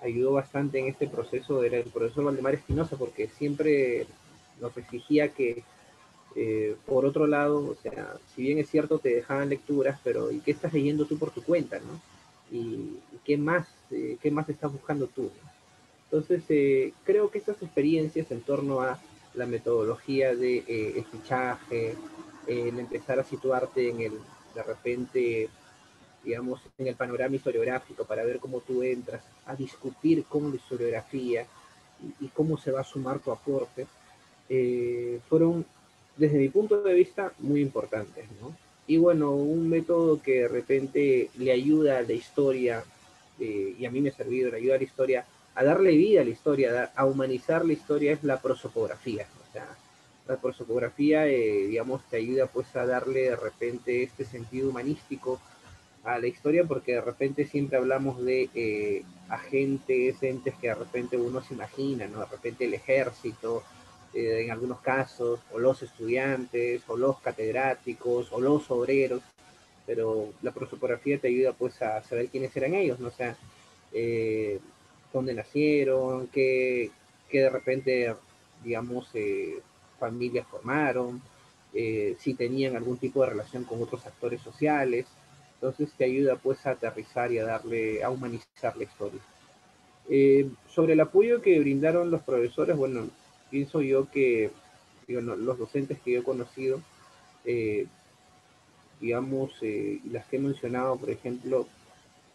ayudó bastante en este proceso era el profesor Valdemar Espinosa, porque siempre nos exigía que, por otro lado, o sea, si bien es cierto te dejaban lecturas, pero ¿y qué estás leyendo tú por tu cuenta, no? ¿Y qué más estás buscando tú, ¿no? Entonces, creo que estas experiencias en torno a la metodología de el fichaje, el empezar a situarte de repente, digamos, en el panorama historiográfico para ver cómo tú entras a discutir con la historiografía y cómo se va a sumar tu aporte, fueron, desde mi punto de vista, muy importantes, ¿no? Y bueno, un método que de repente le ayuda a la historia, y a mí me ha servido, le ayuda a la historia, a darle vida a la historia, a humanizar la historia, es la prosopografía. O sea, la prosopografía, digamos, te ayuda pues a darle de repente este sentido humanístico a la historia, porque de repente siempre hablamos de agentes, entes que de repente uno se imagina, ¿no? De repente el ejército, en algunos casos, o los estudiantes, o los catedráticos, o los obreros, pero la prosopografía te ayuda pues a saber quiénes eran ellos, ¿no? O sea, eh, dónde nacieron, qué de repente, digamos, familias formaron, si tenían algún tipo de relación con otros actores sociales. Entonces te ayuda pues a aterrizar y a darle, a humanizar la historia. Sobre el apoyo que brindaron los profesores, bueno, pienso yo que digo, no, los docentes que yo he conocido, eh, digamos, y las que he mencionado, por ejemplo,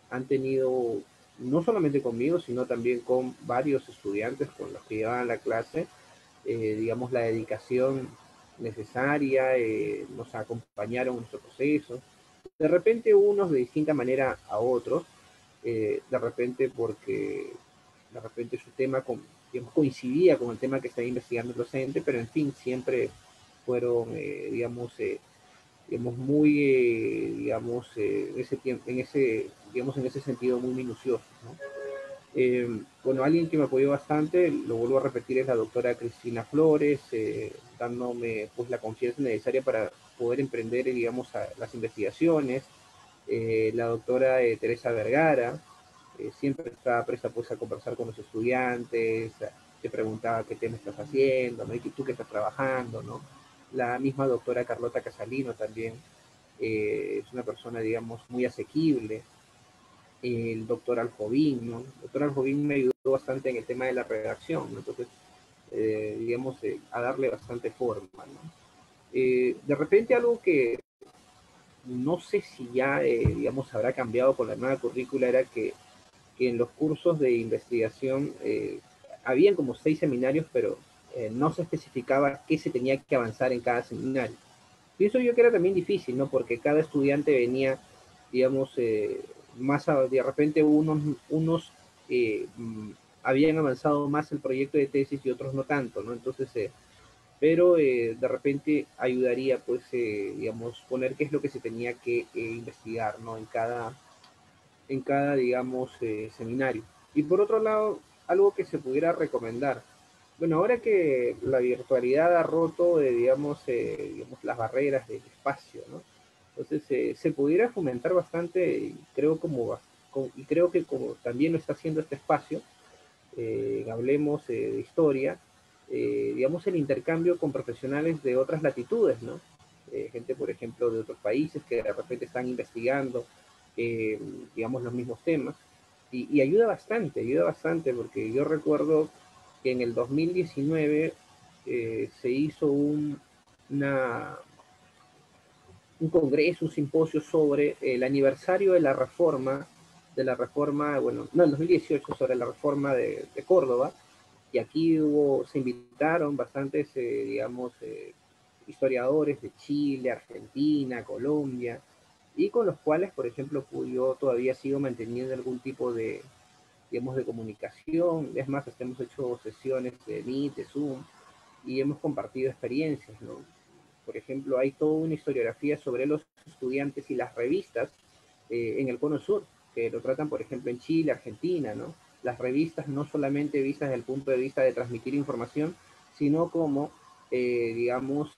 han tenido, no solamente conmigo, sino también con varios estudiantes con los que llevaban la clase, digamos, la dedicación necesaria, nos acompañaron en nuestro proceso. De repente unos de distinta manera a otros, de repente porque de repente su tema digamos, coincidía con el tema que estaba investigando el docente, pero en fin, siempre fueron, digamos, muy, digamos, en ese tiempo, digamos, en ese sentido muy minucioso, ¿no? Bueno, alguien que me apoyó bastante, lo vuelvo a repetir, es la doctora Cristina Flores, dándome pues la confianza necesaria para poder emprender, digamos, las investigaciones. La doctora Teresa Vergara, siempre estaba presta pues a conversar con los estudiantes, te preguntaba qué tema estás haciendo, ¿no? Y tú qué estás trabajando, ¿no? La misma doctora Carlota Casalino también es una persona, digamos, muy asequible. El doctor Aljovín, ¿no? El doctor Aljovín me ayudó bastante en el tema de la redacción, ¿no? Entonces, digamos, a darle bastante forma, ¿no? De repente algo que no sé si ya, digamos, habrá cambiado con la nueva currícula era que en los cursos de investigación habían como 6 seminarios, pero no se especificaba qué se tenía que avanzar en cada seminario. Pienso yo que era también difícil, ¿no? Porque cada estudiante venía, digamos, de repente unos habían avanzado más el proyecto de tesis y otros no tanto, ¿no? Entonces, pero de repente ayudaría, pues, digamos, poner qué es lo que se tenía que investigar, ¿no? En cada, digamos, seminario. Y por otro lado, algo que se pudiera recomendar. Bueno, ahora que la virtualidad ha roto, digamos, las barreras del espacio, ¿no? Entonces, se pudiera fomentar bastante, y creo que como también lo está haciendo este espacio, hablemos de historia, digamos, el intercambio con profesionales de otras latitudes, ¿no? Gente, por ejemplo, de otros países que de repente están investigando, eh, digamos, los mismos temas. Y ayuda bastante, porque yo recuerdo que en el 2019 se hizo una, un congreso, un simposio sobre el aniversario de la reforma, bueno, no, en 2018, sobre la reforma de Córdoba, y aquí se invitaron bastantes, digamos, historiadores de Chile, Argentina, Colombia, y con los cuales, por ejemplo, yo todavía sigo manteniendo algún tipo de, digamos, de comunicación. Es más, hemos hecho sesiones de Meet, de Zoom, y hemos compartido experiencias, ¿no? Por ejemplo, hay toda una historiografía sobre los estudiantes y las revistas en el Cono Sur, que lo tratan, por ejemplo, en Chile, Argentina, ¿no? Las revistas no solamente vistas desde el punto de vista de transmitir información, sino como, digamos,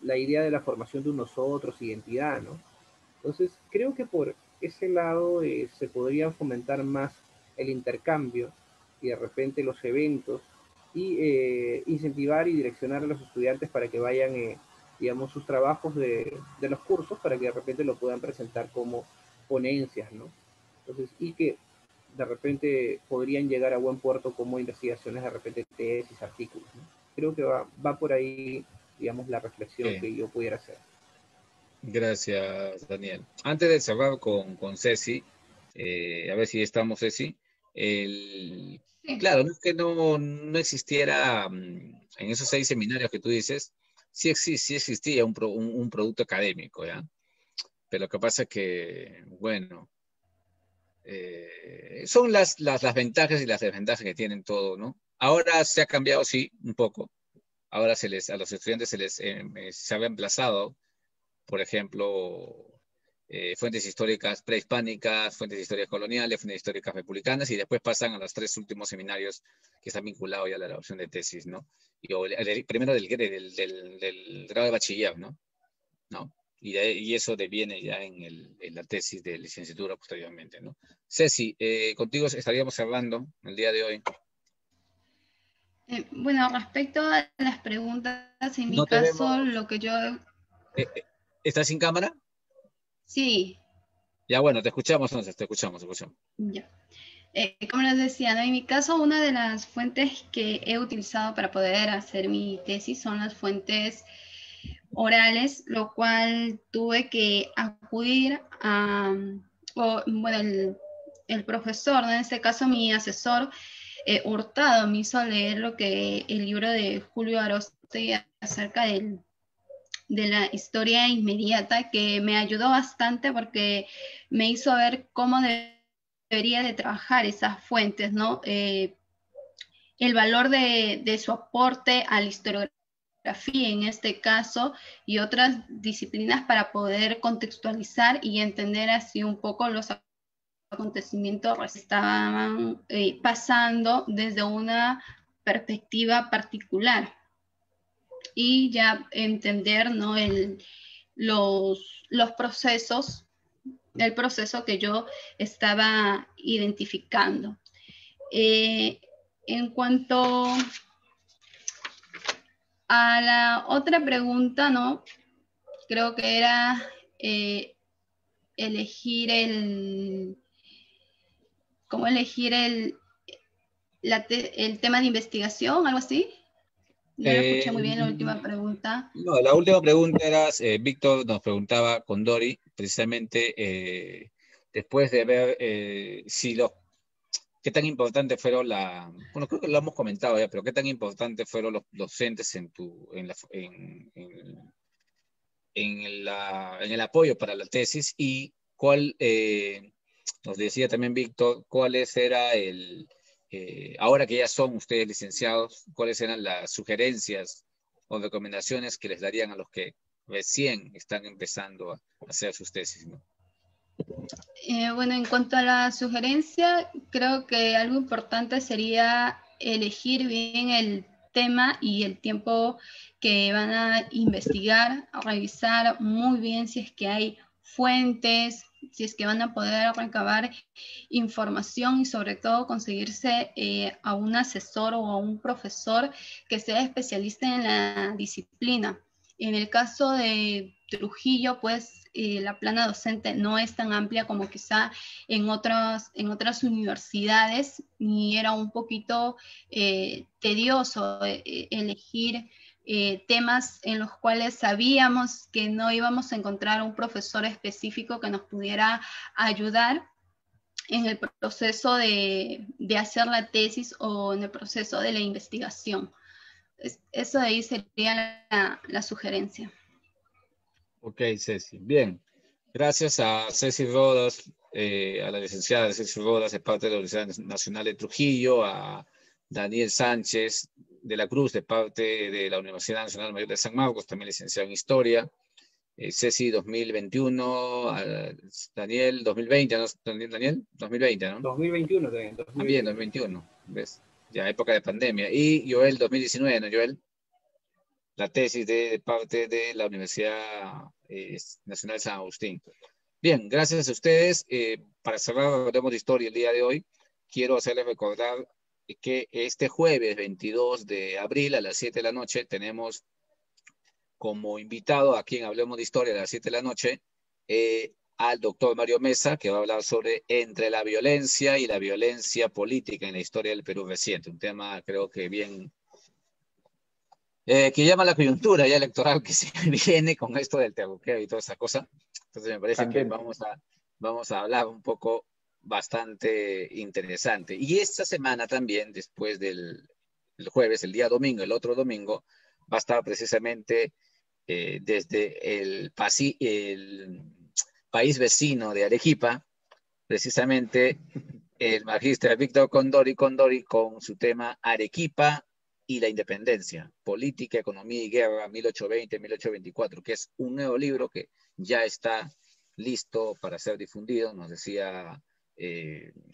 la idea de la formación de un nosotros, identidad, ¿no? Entonces, creo que por ese lado se podría fomentar más el intercambio y de repente los eventos y incentivar y direccionar a los estudiantes para que vayan, digamos, sus trabajos de los cursos para que de repente lo puedan presentar como ponencias, ¿no? Entonces, y que de repente podrían llegar a buen puerto como investigaciones, de repente tesis, artículos, ¿no? Creo que va por ahí, digamos, la reflexión Sí, que yo pudiera hacer. gracias, Daniel. Antes de cerrar con Ceci, a ver si estamos, Ceci. El, Sí. claro, no es que no existiera en esos 6 seminarios que tú dices, sí existía un producto académico, ¿ya? Pero lo que pasa es que, bueno, son las ventajas y las desventajas que tienen todo, ¿no? Ahora se ha cambiado, sí, un poco. Ahora a los estudiantes se ha emplazado, por ejemplo, fuentes históricas prehispánicas, fuentes históricas coloniales, fuentes históricas republicanas, y después pasan a los 3 últimos seminarios que están vinculados ya a la elaboración de tesis, ¿no? Primero del grado de bachiller, ¿no? ¿No? Y eso deviene ya en la tesis de licenciatura posteriormente, ¿no? Ceci, contigo estaríamos hablando el día de hoy. Bueno, respecto a las preguntas, en mi No te caso, vemos. lo que yo... ¿Estás sin cámara? Sí, Ya, bueno, te escuchamos entonces, te escuchamos. ya. Como les decía, ¿no? En mi caso, una de las fuentes que he utilizado para poder hacer mi tesis son las fuentes orales, lo cual tuve que acudir a, bueno, el profesor, ¿no? En este caso mi asesor, Hurtado, me hizo leer el libro de Julio Aroste acerca de la historia inmediata, que me ayudó bastante porque me hizo ver cómo debería de trabajar esas fuentes, ¿no? El valor de su aporte a la historiografía en este caso y otras disciplinas para poder contextualizar y entender así un poco los acontecimientos que estaban pasando desde una perspectiva particular y ya entender, ¿no? Los procesos, el proceso que yo estaba identificando. En cuanto a la otra pregunta, ¿no? Creo que era cómo elegir el tema de investigación, algo así. No lo escuché muy bien la última pregunta. No, la última pregunta era, Víctor nos preguntaba con Dori, precisamente, después de ver qué tan importante fueron bueno, creo que lo hemos comentado ya, pero qué tan importante fueron los docentes en el apoyo para la tesis y cuál, nos decía también Víctor, cuáles era ahora que ya son ustedes licenciados, cuáles eran las sugerencias o recomendaciones que les darían a los que recién están empezando a hacer sus tesis, ¿no? Bueno, en cuanto a la sugerencia, creo que algo importante sería elegir bien el tema y el tiempo que van a investigar, a revisar muy bien si es que hay fuentes, si es que van a poder recabar información y sobre todo conseguirse a un asesor o a un profesor que sea especialista en la disciplina. En el caso de Trujillo, pues la plana docente no es tan amplia como quizá en otras universidades y era un poquito tedioso elegir temas en los cuales sabíamos que no íbamos a encontrar un profesor específico que nos pudiera ayudar en el proceso de hacer la tesis o en el proceso de la investigación. Eso de ahí sería la sugerencia. Ok, Ceci. Bien. Gracias a Ceci Rodas, a la licenciada Ceci Rodas, de parte de la Universidad Nacional de Trujillo, a Daniel Sánchez de la Cruz, de parte de la Universidad Nacional Mayor de San Marcos, también licenciado en Historia. Ceci 2021, Daniel 2020, ¿no? Daniel 2020, ¿no? 2021 también. También 2021, ¿ves? Ya época de pandemia. Y Joel 2019, ¿no, Joel? La tesis de parte de la Universidad Nacional de San Agustín. Bien, gracias a ustedes. Para cerrar, Hablemos de Historia el día de hoy, quiero hacerles recordar que este jueves 22 de abril a las 7 de la noche tenemos como invitado aquí en Hablemos de Historia a las 7 de la noche al doctor Mario Mesa, que va a hablar sobre entre la violencia y la violencia política en la historia del Perú reciente. Un tema creo que bien... que llama la coyuntura ya electoral que se viene con esto del terruqueo y toda esa cosa. Entonces me parece que vamos a hablar un poco bastante interesante. Y esta semana también, después del jueves, el día domingo, el otro domingo, va a estar precisamente desde el país vecino de Arequipa, precisamente el magíster Víctor Condori con su tema Arequipa y la independencia, política, economía y guerra, 1820-1824, que es un nuevo libro que ya está listo para ser difundido, nos decía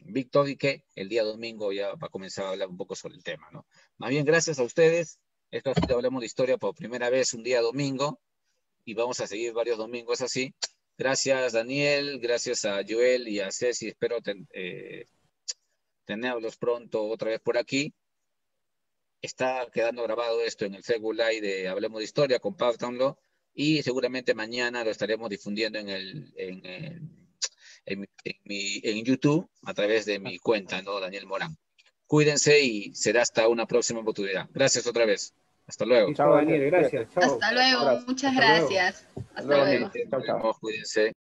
Víctor, y que el día domingo ya va a comenzar a hablar un poco sobre el tema, ¿no? Más bien, gracias a ustedes. Esto ha sido Hablemos de Historia por primera vez un día domingo, y vamos a seguir varios domingos así. Gracias, Daniel, gracias a Joel y a Ceci. Espero tenerlos pronto otra vez por aquí. Está quedando grabado esto en el Facebook Live de Hablemos de Historia, compártanlo, y seguramente mañana lo estaremos difundiendo en YouTube a través de mi cuenta, ¿no? Daniel Morán. Cuídense y será hasta una próxima oportunidad. Gracias otra vez. Hasta luego. Chao, Daniel, gracias. Chao. Hasta luego, muchas Hasta luego. gracias. Hasta luego. Chao, chao. Cuídense.